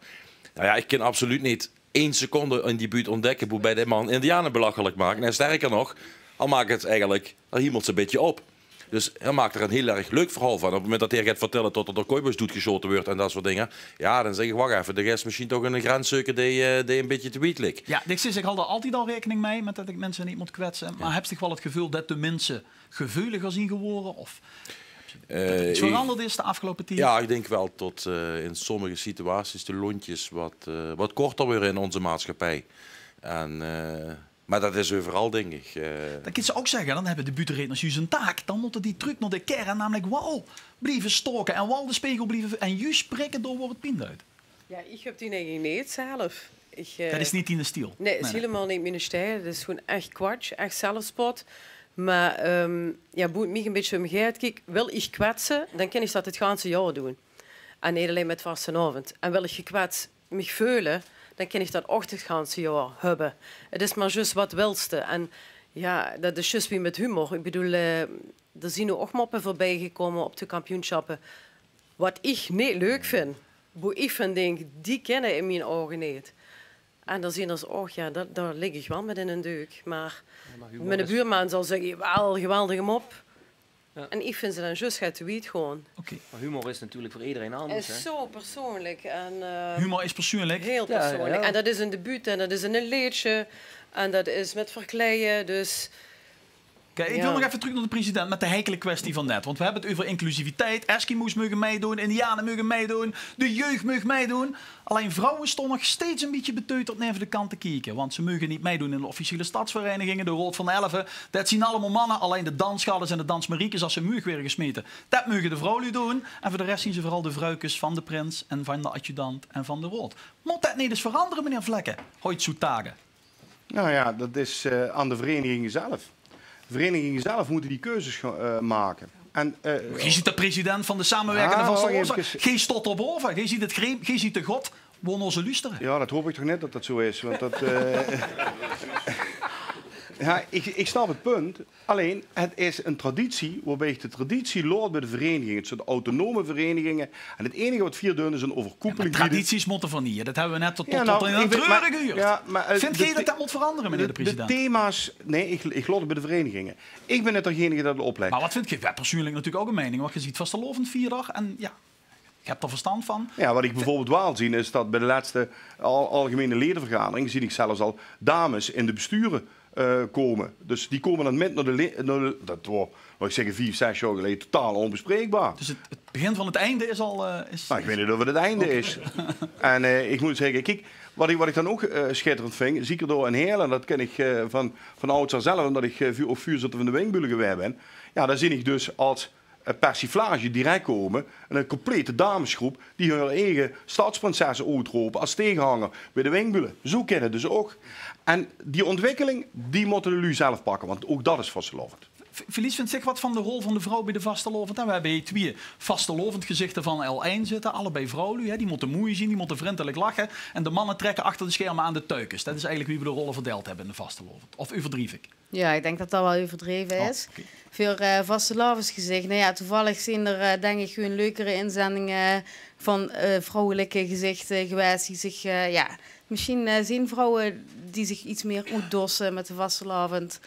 Nou ja, ik kan absoluut niet 1 seconde in die buurt ontdekken hoe bij die man Indianen belachelijk maken. En sterker nog, al maakt het eigenlijk, dan hiemelt ze een beetje op. Dus hij maakt er een heel erg leuk verhaal van. Op het moment dat hij gaat vertellen dat er door kooibus doodgeschoten wordt en dat soort dingen. Ja, dan zeg ik, wacht even, er is misschien toch een grens zoeken die een beetje te wiet ligt. Ja, ik hou er altijd al rekening mee met dat ik mensen niet moet kwetsen. Maar heb je wel het gevoel dat de mensen gevoeliger zijn geworden? Of iets veranderd is de afgelopen 10 jaar? Ja, ik denk wel tot in sommige situaties de lontjes wat korter worden in onze maatschappij. En... maar dat is overal, denk ik. Dan kun je ook zeggen, dan hebben de buurtredners juist een taak. Dan moeten die terug naar de kern, namelijk wal blijven stoken en wal de spiegel blijven... En juist prikken door wordt het pint uit. Ja, ik heb die eigenlijk niet zelf. Dat is niet in de stil. Nee, het is helemaal niet mijn stijl. Dat is gewoon echt kwatsch, echt zelfspot. Maar boeit mij een beetje omgekeerd. Kijk, wil ik kwetsen, dan kan ik dat het ganse jaar doen. En niet alleen met vastenavond. En wil ik gekwetst me voelen... dan kan ik dat ook het ganse jaar hebben. Het is maar juist wat wilste. En ja, dat is juist wie met humor. Ik bedoel, er zijn nu ook moppen voorbij gekomen op de kampioenschappen. Wat ik niet leuk vind. Hoe ik van denk, die kennen in mijn ogen niet. En dan zien ze ook, ja, daar lig ik wel met in een deuk. Maar mijn buurman zal zeggen, wel, geweldige mop. Ja. En ik vind ze dan juist gaat weet gewoon. Okay. Maar humor is natuurlijk voor iedereen anders. Het is zo persoonlijk. En, humor is persoonlijk? Heel persoonlijk. Ja, ja. En dat is een debuut en dat is in een liedje. En dat is met verkleien. Dus... Kijk, ik wil nog even terug naar de president met de heikele kwestie van net. Want we hebben het over inclusiviteit. Eskimo's mogen meedoen, Indianen mogen meedoen, de jeugd mag meedoen. Alleen vrouwen stonden nog steeds een beetje beteuterd naar de kant te kijken. Want ze mogen niet meedoen in de officiële stadsverenigingen, de Rood van Elven. Dat zien allemaal mannen. Alleen de dansschades en de dansmariekes als ze muug weer gesmeten. Dat mogen de vrouwen doen. En voor de rest zien ze vooral de vrouwkes van de prins en van de adjudant en van de Rood. Moet dat niet eens veranderen, meneer Vlekken? Hoyt Soetagen. Nou ja, dat is aan de verenigingen zelf. De verenigingen zelf moeten die keuzes maken. En, je ziet de president van de samenwerkende vastelovend. Geen stot op boven. Je ziet het greep, je ziet de god. Woon onze luisteren. Ja, dat hoop ik toch net dat dat zo is. Want dat, ja, ik snap het punt. Alleen, het is een traditie waarbij de traditie loopt bij de verenigingen. Het zijn autonome verenigingen. En het enige wat 4 doen is een overkoepeling. Ja, tradities moeten vernieuwen. Dat hebben we net tot in een treurige uur. Ja, vind je dat moet veranderen, meneer de president? De thema's... Nee, ik loop het bij de verenigingen. Ik ben net degene dat het oplegt. Maar wat vind je? Ja, persoonlijk natuurlijk ook een mening. Want je ziet vastelovend 4 dagen en ja... Je hebt er verstand van. Ja, wat ik bijvoorbeeld wel zie is dat bij de laatste algemene ledenvergadering zie ik zelfs al dames in de besturen komen. Dus die komen dan met naar de dat wat ik zeg 5, 6 jaar geleden totaal onbespreekbaar. Dus het begin van het einde is al... ik weet niet of het het einde is. En ik moet zeggen, kijk, wat ik dan ook schitterend vind, zie ik er door een heel, en dat ken ik van oudsher zelf, omdat ik ook vuurzitter van de Wingbulen geweest ben. Ja, daar zie ik dus als persiflage direct komen. En een complete damesgroep die hun eigen stadsprinsessen uitroepen als tegenhanger bij de Winkbullen. Zo kennen dus ook. En die ontwikkeling, die moeten jullie zelf pakken, want ook dat is vastelovend. Felice, vindt zich wat van de rol van de vrouw bij de vastelovend? We hebben hier 2 vastelovend gezichten van L1 zitten, allebei vrouwen. Hè? Die moeten moeie zien, die moeten vriendelijk lachen. En de mannen trekken achter de schermen aan de tuikens. Dat is eigenlijk wie we de rollen verdeeld hebben in de vastelovend. Of overdrijf ik? Ja, ik denk dat dat wel overdreven is. Okay. Veel vastelovensgezichten. Nou ja, toevallig zijn er denk ik gewoon leukere inzendingen van vrouwelijke gezichten geweest die zich... misschien zien vrouwen die zich iets meer uitdossen met de vastelovend.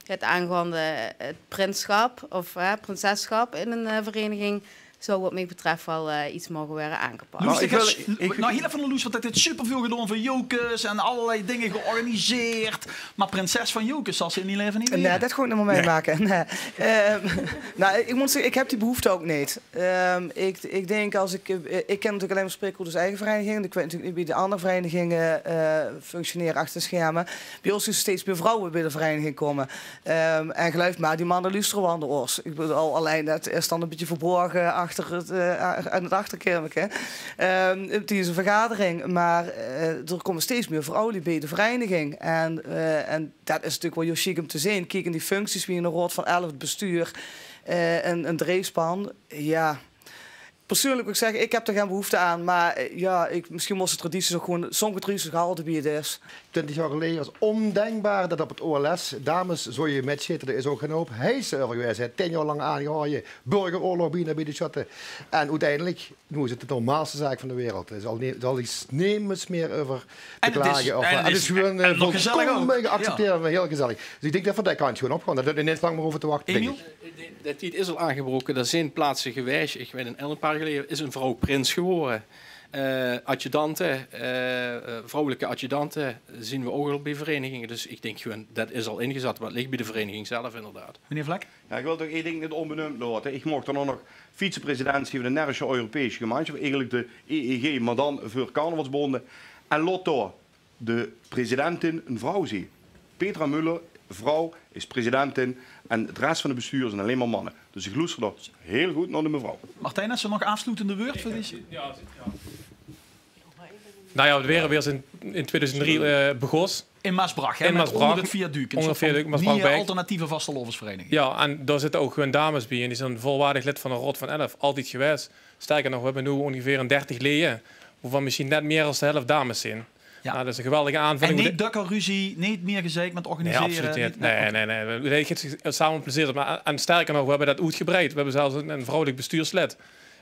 Het aangaande het prinschap of prinsesschap in een vereniging zou wat mij betreft wel iets mogen worden aangepast. Loes, heel even van Loes, want het heeft superveel gedaan voor Jokes en allerlei dingen georganiseerd. Maar prinses van Jokes zal ze in die leven niet Nee, dat ga ik nog maar meemaken. Nee. Nou, ik moet zeggen, ik heb die behoefte ook niet. Ik denk als ik ken natuurlijk alleen maar Spreekwoorders eigen vereniging. Ik weet natuurlijk niet wie de andere verenigingen functioneren achter de schermen. Bij ons is er steeds meer vrouwen bij de vereniging komen. En geloof maar, die mannen luisteren wel aan de oors. Ik bedoel, alleen dat is dan een beetje verborgen achter aan het achterkermetje. Het is een vergadering, maar er komen steeds meer vrouwen bij de vereniging. En dat is natuurlijk wel heel chic om te zien. Kijk in die functies, wie in de Raad van 11 het bestuur, een dreefspan. Ja. Persoonlijk wil ik zeggen, ik heb er geen behoefte aan, maar misschien moesten tradities ook gewoon sommige tradities gehouden bij het is. 20 jaar geleden was ondenkbaar dat op het OLS dames zo je met zitten. Er is ook een hoop heis over geweest. 10 jaar lang aangehouden, burgeroorlog binnen bij de chatten. En uiteindelijk, nu is het de normaalste zaak van de wereld. Er zal iets nemens meer over te klagen. En het is gewoon volkomen geaccepteerd en heel gezellig. Dus ik denk dat van dat kant gewoon opgaan. Daar is niet lang meer over te wachten. Emiel? Dat is al aangebroken. Er zijn plaatsen geweest. Ik weet een paar geleden is een vrouw prins geworden. Adjudanten, vrouwelijke adjudanten zien we ook al bij verenigingen. Dus ik denk gewoon, dat is al ingezet. Maar het ligt bij de vereniging zelf inderdaad. Meneer Vlak? Ja, ik wil toch één ding niet onbenoemd laten. Ik mocht dan nog vicepresidentie van de Nederlandse Europese Gemeenschap. Eigenlijk de EEG, maar dan voor carnavalsbonden. En Lotto, de presidentin, een vrouw zie. Petra Muller, vrouw, is presidentin. En het rest van de bestuur zijn alleen maar mannen. Dus ik luister dat heel goed naar de mevrouw. Martijn, is er nog afsluitende woord voor deze? Ja. Nou ja, we weer in 2003 begonnen. In Maasbracht, hè? Onder het viaduct. Een alternatieve vastelovensvereniging. Ja, en daar zitten ook gewoon dames bij. En die zijn volwaardig lid van de Raad van 11. Altijd geweest. Sterker nog, we hebben nu ongeveer een 30 leden. Waarvan misschien net meer dan de helft dames zijn. Ja. Nou, dat is een geweldige aanvulling. En niet dukkelruzie, niet meer gezeik met organiseren? Nee, absoluut niet. Nee. We hebben samen plezier. En sterker nog, we hebben dat uitgebreid. We hebben zelfs een vrouwelijk bestuurslid.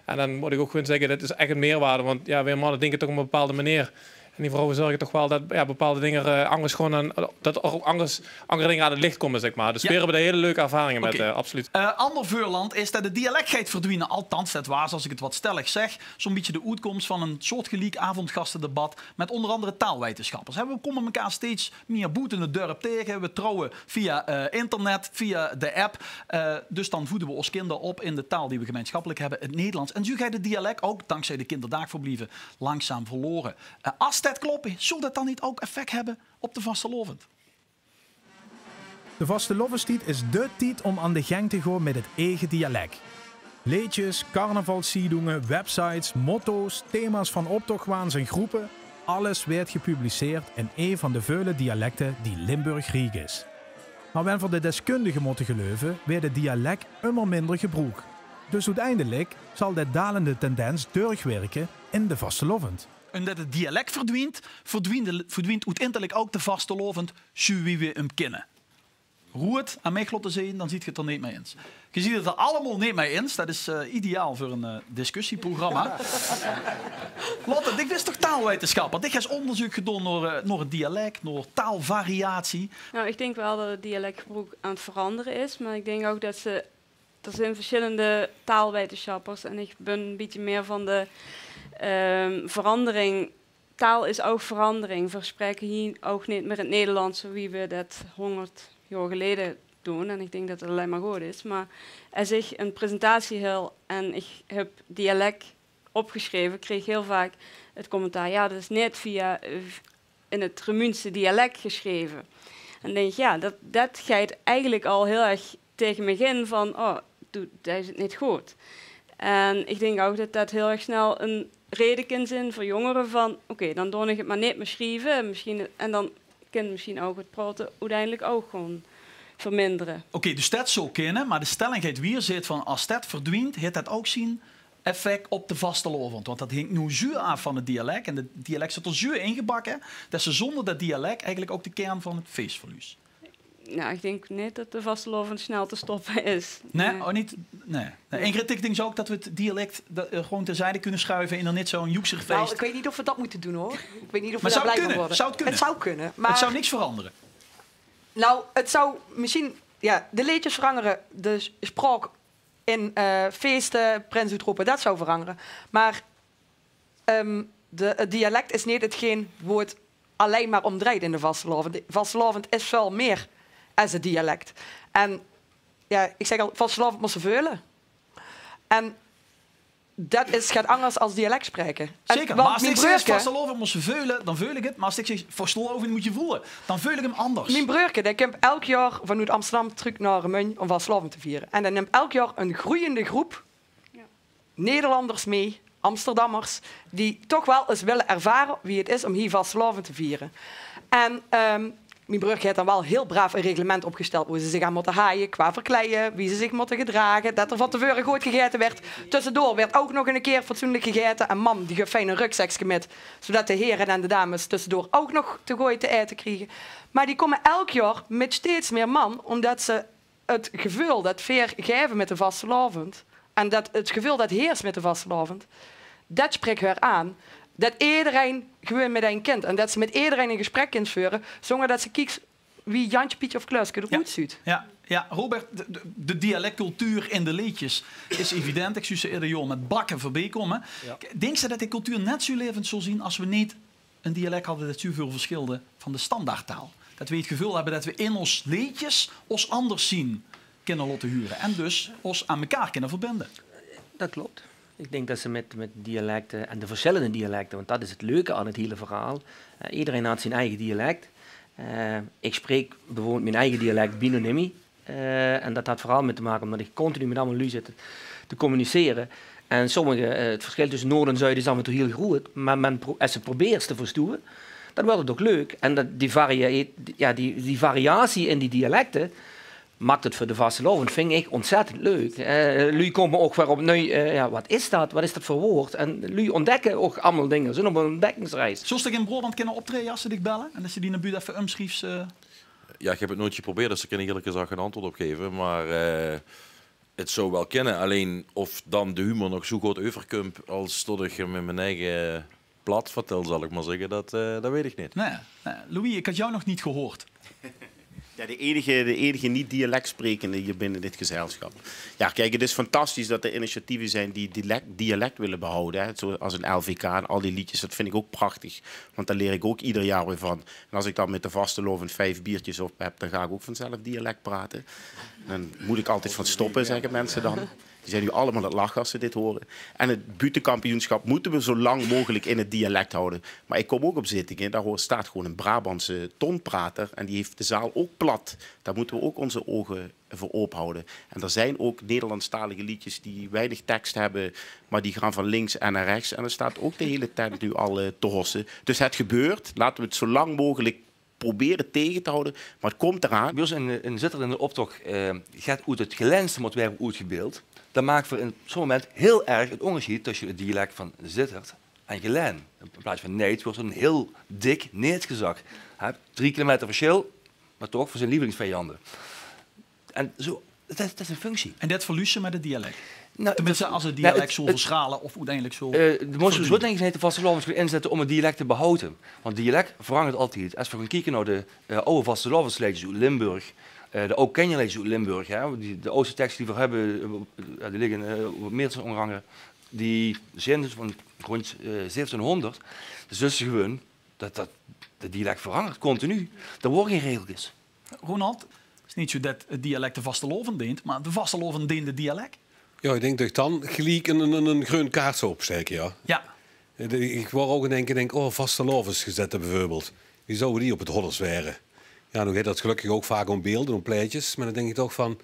En dan moet ik ook gewoon zeggen, dat is echt een meerwaarde. Want ja, wij mannen denken toch op een bepaalde manier. En die vrouwen zorgen toch wel dat bepaalde dingen anders gewoon dat er andere dingen aan het licht komen, zeg maar. Dus we hebben er hele leuke ervaringen met, absoluut. Ander voorland is dat de dialect gaat verdwijnen. Althans, dat was, als ik het wat stellig zeg, zo'n beetje de uitkomst van een soortgelijk avondgastendebat met onder andere taalwetenschappers. We komen elkaar steeds meer boet in het dorp tegen. We trouwen via internet, via de app. Dus dan voeden we ons kinderen op in de taal die we gemeenschappelijk hebben, het Nederlands. En zo gaat het dialect ook, dankzij de kinderdaagverblijven, langzaam verloren. Als dat klopt, zou dat dan niet ook effect hebben op de vastelovend? De vastelovendstijd is dé tijd om aan de gang te gaan met het eigen dialect. Liedjes, carnavalsliedingen, websites, motto's, thema's van optochtwaans en groepen. Alles werd gepubliceerd in een van de vele dialecten die Limburg riek is. Maar wenn voor de deskundigen moeten geloven, werd het dialect immer minder gebruikt. Dus uiteindelijk zal de dalende tendens doorwerken in de vastelovend. En dat het dialect verdwijnt uiteindelijk ook de vastelovend zoals we hem kennen. Roert aan mij te zien, dan ziet je het er niet mee eens. Je ziet het er allemaal niet mee eens. Dat is ideaal voor een discussieprogramma. Lotte, dit is toch taalwetenschapper? Dit is onderzoek gedaan naar het dialect, naar taalvariatie. Nou, ik denk wel dat het dialectgebruik aan het veranderen is. Maar ik denk ook dat er zijn verschillende taalwetenschappers. En ik ben een beetje meer van de verandering. Taal is ook verandering. We spreken hier ook niet meer het Nederlands zoals we dat 100 jaar geleden doen. En ik denk dat het alleen maar goed is. Maar als ik een presentatie hield en ik heb dialect opgeschreven, kreeg ik heel vaak het commentaar, ja, dat is net via in het Remunse dialect geschreven. En dan denk ik, ja, dat gaat eigenlijk al heel erg tegen me in van, oh, doe, dat is het niet goed. En ik denk ook dat dat heel erg snel een reden kan zijn voor jongeren van, oké, dan doe ik het maar niet meer schrijven. Misschien, en dan kan misschien ook het praten uiteindelijk ook gewoon verminderen. Oké, dus dat zou kunnen, maar de stelling gaat weer zit van als dat verdwijnt, heeft dat ook zien effect op de vastelovend. Want dat hangt nu zuur af van het dialect. En het dialect zit er zuur ingebakken, dat ze zonder dat dialect eigenlijk ook de kern van het feestverlies. Nou, ik denk niet dat de vastelovend snel te stoppen is. Nee? Oh, niet? Nee. Ingrid, ik denk ook dat we het dialect gewoon terzijde kunnen schuiven en dan niet zo'n joeksig feest. Nou, ik weet niet of we dat moeten doen, hoor. Ik weet niet of we maar daar blij van worden. Zou het kunnen? Het zou kunnen. Maar het zou niks veranderen. Nou, het zou misschien... Ja, de liedjes veranderen. De spraak in feesten, prinsuitroepen, dat zou veranderen. Maar het dialect is niet hetgeen waar het alleen maar om draait in de vastelovend. Vastelovend is veel meer als het dialect. En ja, ik zeg al, vastelovend moet ze veulen. En dat gaat anders als dialect spreken. Zeker, maar als ik zeg vastelovend moet ze veulen, dan veul ik het. Maar als ik zeg vastelovend moet je voelen, dan veul ik hem anders. Mijn broertje, die komt elk jaar vanuit Amsterdam terug naar Remun om vastelovend te vieren. En dan neemt elk jaar een groeiende groep Nederlanders mee, Amsterdammers, die toch wel eens willen ervaren wie het is om hier vastelovend te vieren. En mijn broertje heeft dan wel heel braaf een reglement opgesteld hoe ze zich aan moeten haaien, qua verkleien, wie ze zich moeten gedragen, dat er van tevoren goed gegeten werd. Tussendoor werd ook nog een keer fatsoenlijk gegeten. En mam, die geeft fijn een rugzakje met, zodat de heren en de dames tussendoor ook nog te gooien te eten krijgen. Maar die komen elk jaar met steeds meer man, omdat ze het gevoel dat veer geven met de vastelovend en dat het gevoel dat heerst met de vastelovend, dat spreekt haar aan. Dat iedereen gewoon met een kind en dat ze met iedereen een gesprek kunt voeren, zonder dat ze kijkt wie Jantje, Pietje of Kluiske er goed ziet. Ja, Robert, de dialectcultuur in de liedjes is evident. Ik zie ze eerder joh, met bakken voorbij komen. Ja. Denk je dat die cultuur net zo levend zou zien als we niet een dialect hadden dat zoveel verschilde van de standaardtaal? Dat we het gevoel hebben dat we in ons liedjes ons anders zien kunnen laten huren en dus ons aan elkaar kunnen verbinden. Dat klopt. Ik denk dat ze met dialecten en de verschillende dialecten, want dat is het leuke aan het hele verhaal. Iedereen had zijn eigen dialect. Ik spreek bijvoorbeeld mijn eigen dialect Binonimi. En dat had vooral mee te maken omdat ik continu met allemaal lui zit te communiceren. En het verschil tussen Noord en Zuid is af en toe heel groot. Maar als ze probeert te verstoren, dan wordt het ook leuk. En die variatie in die dialecten maakt het voor de vastelovend, vind ik ontzettend leuk. Jullie komen ook weer op wat is dat? Wat is dat voor woord? En jullie ontdekken ook allemaal dingen. Ze zijn op een ontdekkingsreis. Zoals ik in Brabant kunnen optreden als ze dich bellen? En als je die naar buurt even omschrijft? Ja, ik heb het nooit geprobeerd, dus ik kan eerlijk gezegd geen antwoord op geven. Maar het zou wel kennen. Alleen of dan de humor nog zo goed overkomt als tot ik met mijn eigen plat vertel, zal ik maar zeggen. Dat weet ik niet. Nee. Louis, ik had jou nog niet gehoord. Ja, de enige niet-dialect sprekende hier binnen dit gezelschap. Ja, kijk, het is fantastisch dat er initiatieven zijn die dialect willen behouden. Hè. Zoals een LVK en al die liedjes, dat vind ik ook prachtig. Want daar leer ik ook ieder jaar weer van. En als ik dan met de vastelovend 5 biertjes op heb, dan ga ik ook vanzelf dialect praten. Dan moet ik altijd van stoppen, zeggen mensen dan. Die zijn nu allemaal aan het lachen als ze dit horen. En het buitenkampioenschap moeten we zo lang mogelijk in het dialect houden. Maar ik kom ook op zittingen, daar staat gewoon een Brabantse tonprater. En die heeft de zaal ook plat. Daar moeten we ook onze ogen voor ophouden. En er zijn ook Nederlandstalige liedjes die weinig tekst hebben, maar die gaan van links en naar rechts. En er staat ook de hele tent nu al te hossen. Dus het gebeurt. Laten we het zo lang mogelijk proberen tegen te houden, maar het komt eraan. Bij ons in Zittert in de optocht gaat uit het gelenste motief uitgebeeld. Dat maakt voor in zo'n moment heel erg het onderscheid tussen het dialect van Zittert en Gelen. In plaats van Neet wordt een heel dik Neetgezag. 3 kilometer verschil, maar toch voor zijn lievelingsvijanden. En zo, dat is een functie. En dat verlies je met het dialect? Nou, tenminste, als het dialect zo verschalen of uiteindelijk zo... de moesten zo denk ik de vastelovens inzetten om het dialect te behouden. Want het dialect verandert altijd. Als we gaan kijken naar de oude vastelovensliedjes uit Limburg, de oude Kenjerliedjes uit Limburg, de oudste teksten die we hebben, die liggen op meer onder andere, die zijn dus van rond 1700. Dus dat is gewoon dat dialect verandert, continu. Er worden geen regeltjes. Ronald, het is niet zo dat het dialect de vastelovend dient, maar de vastelovend dient het dialect? Ja, ik denk dat ik dan gelijk een groen kaart zou opsteken, ja. Ja. Ik word ook denken, vastelovens gezet bijvoorbeeld. Wie zouden die op het hodders waren? Ja, nu gaat dat gelukkig ook vaak om beelden, om pleitjes. Maar dan denk ik toch van,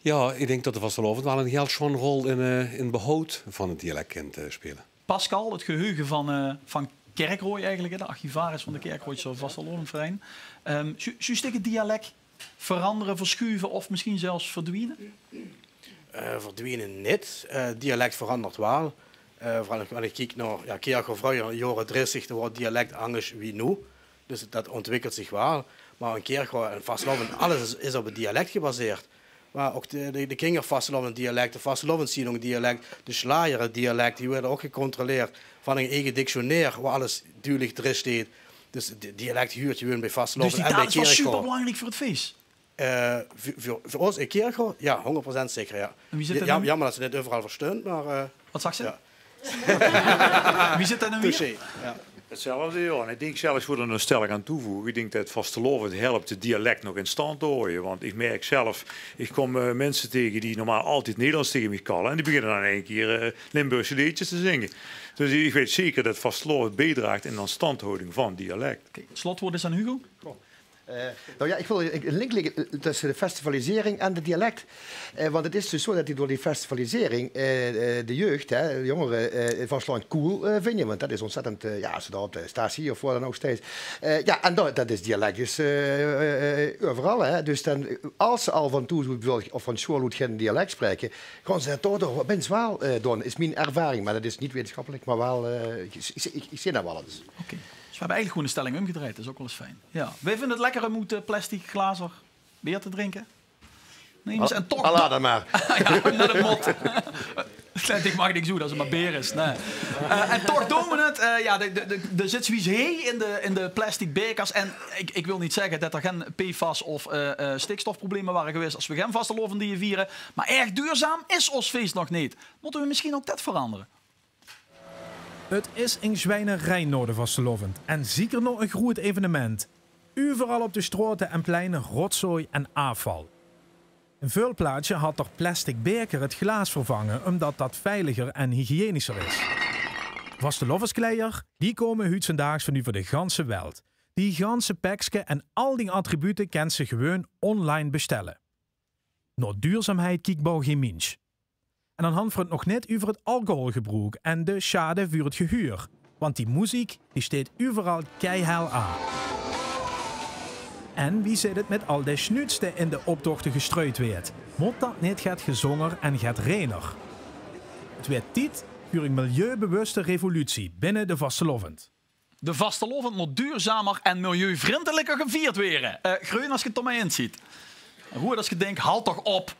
Ja, ik denk dat de Vastelovend wel een heel schoon rol in behoud van het dialect kan spelen. Pascal, het geheugen van Kerkrooij eigenlijk, de archivaris van de Kerkrooidse Vastelovendverein. Zou het dialect veranderen, verschuiven of misschien zelfs verdwijnen? Verdwijnen niet. Dialect verandert wel. Vooral als ik kijk naar Kerkrooij vroeger, jaren 30, toen was dialect anders wie nu. Dus dat ontwikkelt zich wel. Maar een Kerkrooij en Vastelovend, alles is op het dialect gebaseerd. Maar ook de Kinger Vastelovend dialect, de Vastelovend dialect, de Slaaier dialect, die werden ook gecontroleerd van een eigen dictionair waar alles duidelijk erin staat. Dus het dialect huurt je bij Vastelovend dus en bij Kerkrooij. Dus die taal is wel Kerkrooij. super belangrijk voor het feest? Voor ons in Kerkrooij, ja, 100% zeker, ja. En wie zit er dan? Jammer dat ze dit overal versteunt, maar... Wat zag ze? Ja. Wie zit er dan weer? Ja. Hetzelfde, ja. En ik denk zelfs voor er nog stellig aan toevoegen. Ik denk dat Vastelovend helpt het dialect nog in stand te houden. Want ik merk zelf, ik kom mensen tegen die normaal altijd Nederlands tegen me kallen. En die beginnen dan in één keer Limburgse liedjes te zingen. Dus ik weet zeker dat Vastelovend bijdraagt in de standhouding van dialect. Okay. Slotwoord is aan Hugo. Nou ja, ik wil een link leggen tussen de festivalisering en de dialect. Want het is dus zo dat die door die festivalisering de jeugd, de jongeren, Vasteland cool vinden. Want dat is ontzettend, als ze daar op de statie of waar dan ook steeds. En dat is dialect dus overal. Hè. Dus dan, als ze al van Toezoet of van Schoolhoed geen dialect spreken, gaan ze dat toch door wel doen. Is mijn ervaring, maar dat is niet wetenschappelijk, maar wel, ik zie dat wel eens. Okay. Dus we hebben eigenlijk gewoon een stelling omgedraaid. Dat is ook wel eens fijn. Ja. Wij vinden het lekker om plastic glazen bier te drinken. Nee, en toch... Allah dan maar. Ja, naar de mot. Ik mag niks doen als het maar beer is. Nee. En toch doen we het. Er zit zoiets in de plastic bekers. En ik wil niet zeggen dat er geen PFAS of stikstofproblemen waren geweest als we geen Vastelovend vieren. Maar erg duurzaam is ons feest nog niet. Moeten we misschien ook dat veranderen? Het is een zwijnerij naar de Vastelovend en zeker nog een groot evenement. Overal op de straten en pleinen rotzooi en afval. Een veel plaatsje had toch plastic beker het glaas vervangen omdat dat veiliger en hygiënischer is. Vastelovenskleier, die komen huidsendaags van over de ganse wereld. Die ganse pakske en al die attributen kent ze gewoon online bestellen. Naar duurzaamheid kijkt bouw geen mens. En dan handelt het nog net over het alcoholgebruik en de schade voor het gehuur. Want die muziek die staat overal keihard aan. En wie zit het met al die snuitste in de optochten gestrooid werd? Moet dat niet gaat gezongen en gaat reiner? Het werd tijd voor een milieubewuste revolutie binnen de Vastelovend. De Vastelovend moet duurzamer en milieuvriendelijker gevierd worden. Groen als je het er mee inziet. Roer als je denkt, haal toch op.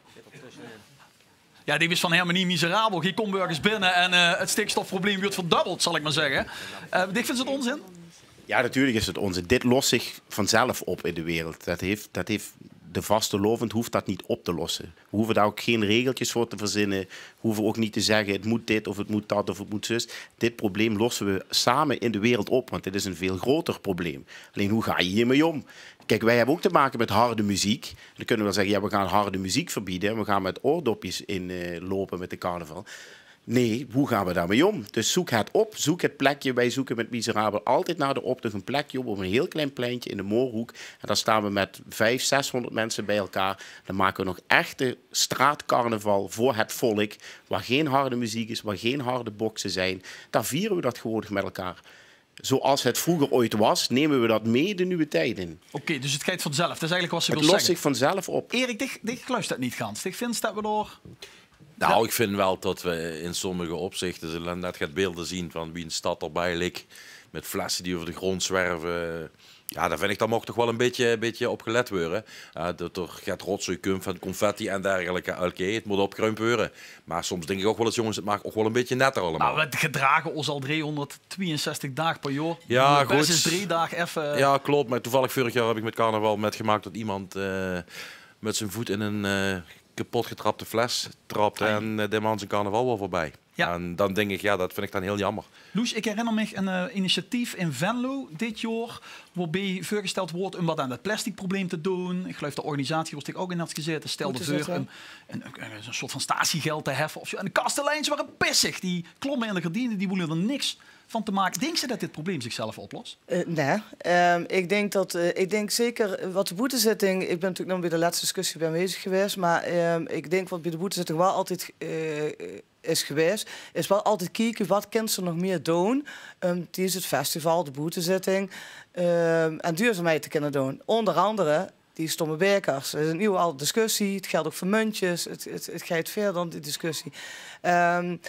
Ja, die was van helemaal niet miserabel. Je komt burgers binnen en het stikstofprobleem wordt verdubbeld, zal ik maar zeggen. Dick, vindt het onzin? Ja, natuurlijk is het onzin. Dit lost zich vanzelf op in de wereld. Dat heeft de Vastelovend hoeft dat niet op te lossen. We hoeven daar ook geen regeltjes voor te verzinnen. We hoeven ook niet te zeggen, het moet dit of het moet dat of het moet zus. Dit probleem lossen we samen in de wereld op, want dit is een veel groter probleem. Alleen, hoe ga je hiermee om? Kijk, wij hebben ook te maken met harde muziek. Dan kunnen we wel zeggen, ja, we gaan harde muziek verbieden. En we gaan met oordopjes inlopen met de carnaval. Nee, hoe gaan we daarmee om? Dus zoek het op, zoek het plekje. Wij zoeken met Miserabel altijd naar de optocht een plekje op een heel klein pleintje in de Moorhoek. En dan staan we met 500, 600 mensen bij elkaar. Dan maken we nog echte straatcarnaval voor het volk. Waar geen harde muziek is, waar geen harde boksen zijn. Daar vieren we dat gewoon met elkaar. Zoals het vroeger ooit was, nemen we dat mee de nieuwe tijd in. Oké, dus het gaat vanzelf. Dat is eigenlijk wat ze wil zeggen. Het zeggen. lost zich vanzelf op. Erik, ik luister dat niet gans. Ik vind dat we door... Nou, ik vind wel dat we in sommige opzichten zullen net gaat beelden zien van wie een stad erbij ligt. Met flessen die over de grond zwerven. Ja, daar vind ik, dat mag toch wel een beetje op gelet worden. Dat er gaat rotzooi van confetti en dergelijke. Oké, het moet opgeruimd worden. Maar soms denk ik ook wel eens, jongens, het maakt ook wel een beetje netter allemaal. Nou, we gedragen ons al 362 dagen per jaar. Ja, best goed. is 3 dagen even... Ja, klopt. Maar toevallig vorig jaar heb ik met carnaval metgemaakt dat iemand met zijn voet in een kapot getrapte fles trapte. En de man zijn carnaval wel voorbij. Ja. En dan denk ik, ja, dat vind ik dan heel jammer. Loes, ik herinner me een initiatief in Venlo dit jaar, waarbij voorgesteld wordt om wat aan het plasticprobleem te doen. Ik geloof de organisatie was ik ook in had gezeten. Stelde voor een soort van statiegeld te heffen of zo. En de kasteleins waren pissig. Die klommen in de gardinen, die wilden er niks van te maken. Denk je dat dit probleem zichzelf oplost? Nee. Ik denk zeker wat de boetezitting... Ik ben natuurlijk nog bij de laatste discussie bezig geweest. Maar ik denk wat bij de boetezitting wel altijd is geweest... is wel altijd kijken wat kan ze nog meer doen. Die is het festival, de boetezitting. En duurzaamheid te kunnen doen. Onder andere... Die stomme werkers. Dat is een nieuwe oude discussie. Het geldt ook voor muntjes. Het gaat verder dan die discussie. En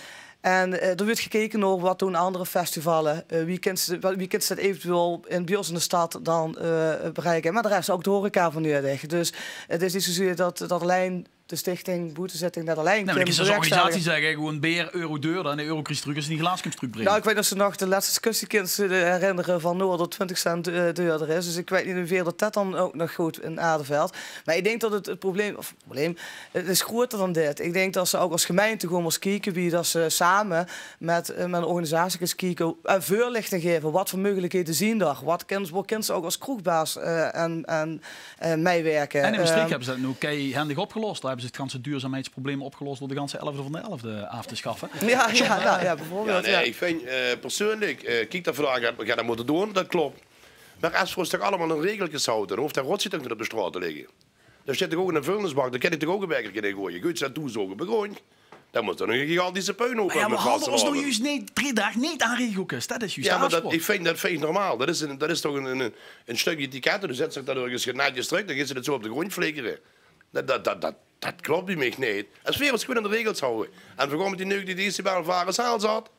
er wordt gekeken naar wat doen andere festivalen. Wie kent dat eventueel bij ons in de stad dan bereiken. Maar daar is ook de horeca van nodig. Dus het is niet zozeer dat alleen de stichting boetezitting net alleen. Nee, maar ik als organisatie zeggen gewoon beer, euro duurder en de eurocristruc is niet glaaskunstruc brengen. Nou, ik weet dat ze nog de laatste discussie herinneren van Noord dat 20 cent duurder is. Dus ik weet niet hoeveel dat dan ook nog goed in Aardenveld. Maar ik denk dat het probleem, het is groter dan dit. Ik denk dat ze ook als gemeente gewoon als kijken wie dat ze samen met een organisatie eens kijken en voorlichting geven. Wat voor mogelijkheden zien daar? Wat kunnen ze ook als kroegbaas en meewerken? En in Maastricht hebben ze dat nu handig opgelost. Daar hebben ze het ganse duurzaamheidsprobleem opgelost door de ganse 11e van de 11e af te schaffen. Ja, bijvoorbeeld. Ja, nee, ik vind persoonlijk, kijk dat vandaag gaat dat moeten doen, dat klopt. Maar als we toch allemaal een regeltjes houden, dan hoeft dat rotje toch niet op de straat te liggen. Dan zit ik ook in een vuilnisbak, dan kan ik toch ook een bekertje in gooien. Goed, dat toezogen begon. Dan moet er nog een gigantische puinhoop op. Ja, we houden ons nog juist 3 dagen niet aan regeltjes. Dat is juist ja, maar ik vind dat normaal. Dat is toch een stukje etiketten. Dan zet zich dat ergens netjes terug, dan gaan ze het zo op de grond flikkeren. Dat klopt bij mij niet. Als we ons goed aan de regels houden. En we komen die nu die decibel varen zaal zat.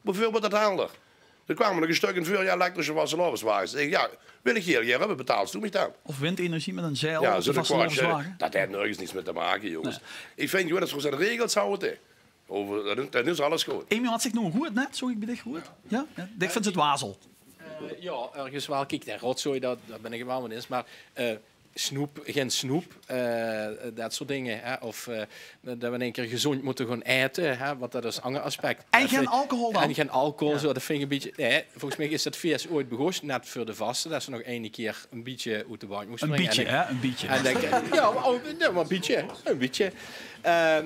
Bijvoorbeeld dat helder. Er kwamen nog een stuk in 4 jaar elektrische wasselovenswagens. Ik ja, wil ik hier hebben betaald, doe me dat. Of windenergie met een zeil ja, op de wasselovenswagen. Dat heeft nergens niets mee te maken, jongens. Nee. Ik vind gewoon dat we ons aan de regels houden. Dat is alles goed. Emiel had zich nog goed net, zo ik bij dit goed. Ja? Ja? Ik vind het wazel. Ja, ergens wel. Kijk, de rotzooi, dat ben ik wel mee eens. Maar... geen snoep, dat soort dingen. Hè? Of dat we een keer gezond moeten gaan eten, hè? Want dat is een ander aspect. En geen alcohol dan? En geen alcohol, ja. Zo, dat vind ik een beetje... Nee, volgens mij is dat VS ooit begonnen, net voor de vasten, dat ze nog één keer een beetje uit de bank moesten brengen. Een beetje, hè? Een beetje. En denk, ja, maar een beetje. Een beetje.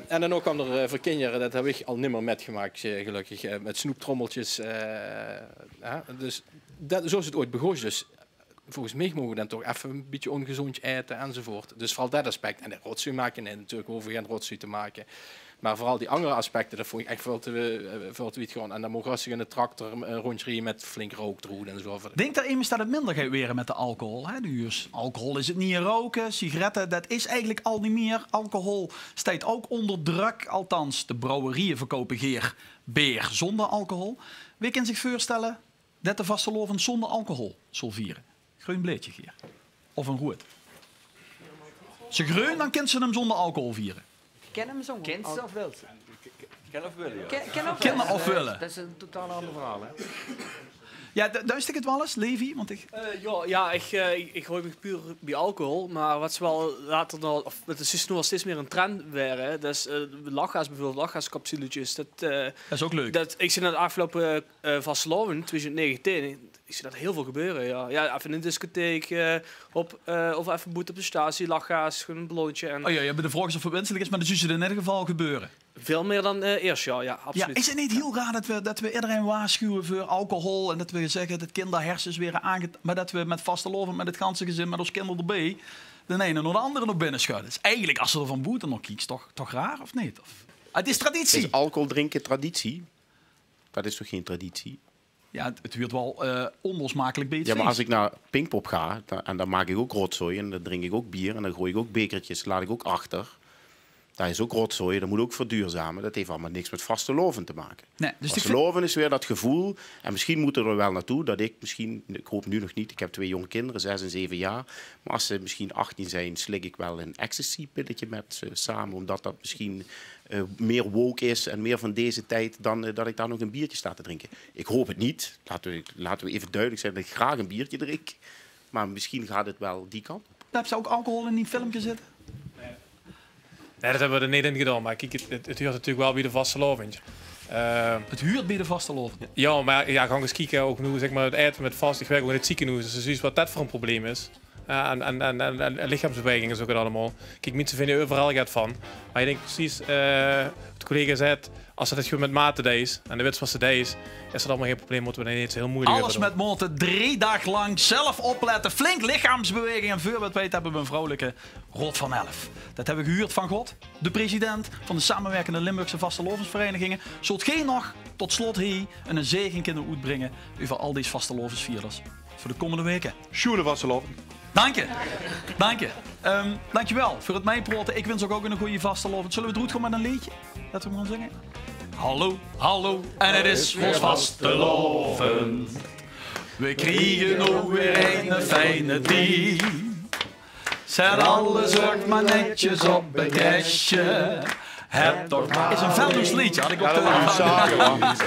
En dan ook kwam er voor kinderen, dat heb ik al nimmer metgemaakt, gelukkig, met snoeptrommeltjes. Dus zo is het ooit begonnen. Dus volgens mij mogen we dan toch even een beetje ongezond eten enzovoort. Dus vooral dat aspect. En de rotzooi maken, nee, natuurlijk hoeven we geen rotzooi te maken. Maar vooral die andere aspecten, dat vond ik echt veel te wiet gewoon. En dan mogen rustig in de tractor een rondje rijden met flink rookdroed en zo. Denk dat immers dat het minder gaat weren met de alcohol. Hè? Dus alcohol is het niet roken, sigaretten, dat is eigenlijk al niet meer. Alcohol staat ook onder druk. Althans, de brouwerieën verkopen geen beer zonder alcohol. Wie kan zich voorstellen dat de vastelovend zonder alcohol zal vieren? Groen bleetje hier. Of een rood. Ze groen, dan kent ze hem zonder alcohol vieren. Ken hem zonder alcohol. Kent ze of wil ze? Ken of willen, ja. Kennen of willen. Dat is een totaal ander verhaal, hè? Ja, duist ik het wel eens, Levi? Want ik ik gooi me puur bij alcohol, maar wat ze wel later nog, of het is nu al steeds meer een trend weer, dus lachgas bijvoorbeeld, lachgascapsuletjes. Dat is ook leuk. Ik zie dat de afgelopen vastelovend 2019, ik zie dat heel veel gebeuren. Ja, even in een discotheek, of even boete op de statie, lachgas, gewoon een ballonnetje. En... Oh ja, je hebt de vraag of het wenselijk is, maar dat zie je in ieder geval gebeuren. Veel meer dan eerst, ja, absoluut. Ja, is het niet heel raar dat we iedereen waarschuwen voor alcohol en dat we zeggen dat kinderhersens weer maar dat we met vastelovend, met het ganse gezin, met ons kinderen erbij, de ene naar de andere nog binnen schudden. Dus eigenlijk, als ze er van boete nog kiest, toch raar of niet? Het is traditie. Is alcohol drinken traditie? Dat is toch geen traditie? Ja, het wordt wel onlosmakelijk bij het Ja, maar feest. als ik naar Pinkpop ga, en dan maak ik ook rotzooi en dan drink ik ook bier en dan gooi ik ook bekertjes, laat ik ook achter. Dat is ook rotzooi, dat moet ook verduurzamen. Dat heeft allemaal niks met vasteloven te maken. Nee, dus vasteloven is weer dat gevoel. En misschien moeten we er wel naartoe dat ik hoop nu nog niet, ik heb 2 jonge kinderen, 6 en 7 jaar. Maar als ze misschien 18 zijn, slik ik wel een ecstasy-pilletje met ze samen. Omdat dat misschien meer woke is en meer van deze tijd dan dat ik daar nog een biertje sta te drinken. Ik hoop het niet. Laten we even duidelijk zijn dat ik graag een biertje drink. Maar misschien gaat het wel die kant op. Heb je ook alcohol in die filmpje zitten? Nee, dat hebben we er niet in gedaan, maar kijk, het huurt natuurlijk wel bij de vastelovend. Het huurt bij de vastelovend? Ja, maar ja, ga eens kijken, ook nu zeg maar het eten met vast. Ik werk ook in het ziekenhuis, dus je ziet wat dat voor een probleem is. En lichaamsbewegingen is ook het allemaal. Kijk, mensen vinden overal gaat van. Maar je denkt precies, de collega zei, als het gewoon met mate is en de witswassen is dat allemaal geen probleem, moeten we niet heel moeilijk alles met moten, 3 dagen lang zelf opletten, flink lichaamsbeweging en voor wat weet hebben we een vrouwelijke Rot van 11. Dat hebben we gehuurd van God, de president van de samenwerkende Limburgse vastelovensverenigingen. Zult geen nog tot slot hier een zegen kunnen uitbrengen over al deze vastelovensvierders voor de komende weken. Sjoele vasteloven. Dank je. Dank je. Dankjewel voor het meepraten. Ik wens ook een goede vastelovend. Zullen we het goed gaan met een liedje? Dat we gaan zingen? Hallo, hallo, en het is ons vastelovend. We kriegen nog weer een fijne die. Zet alles ook maar netjes op een kastje. Het toch maar... Is een Velders liedje, had ik ook te laten.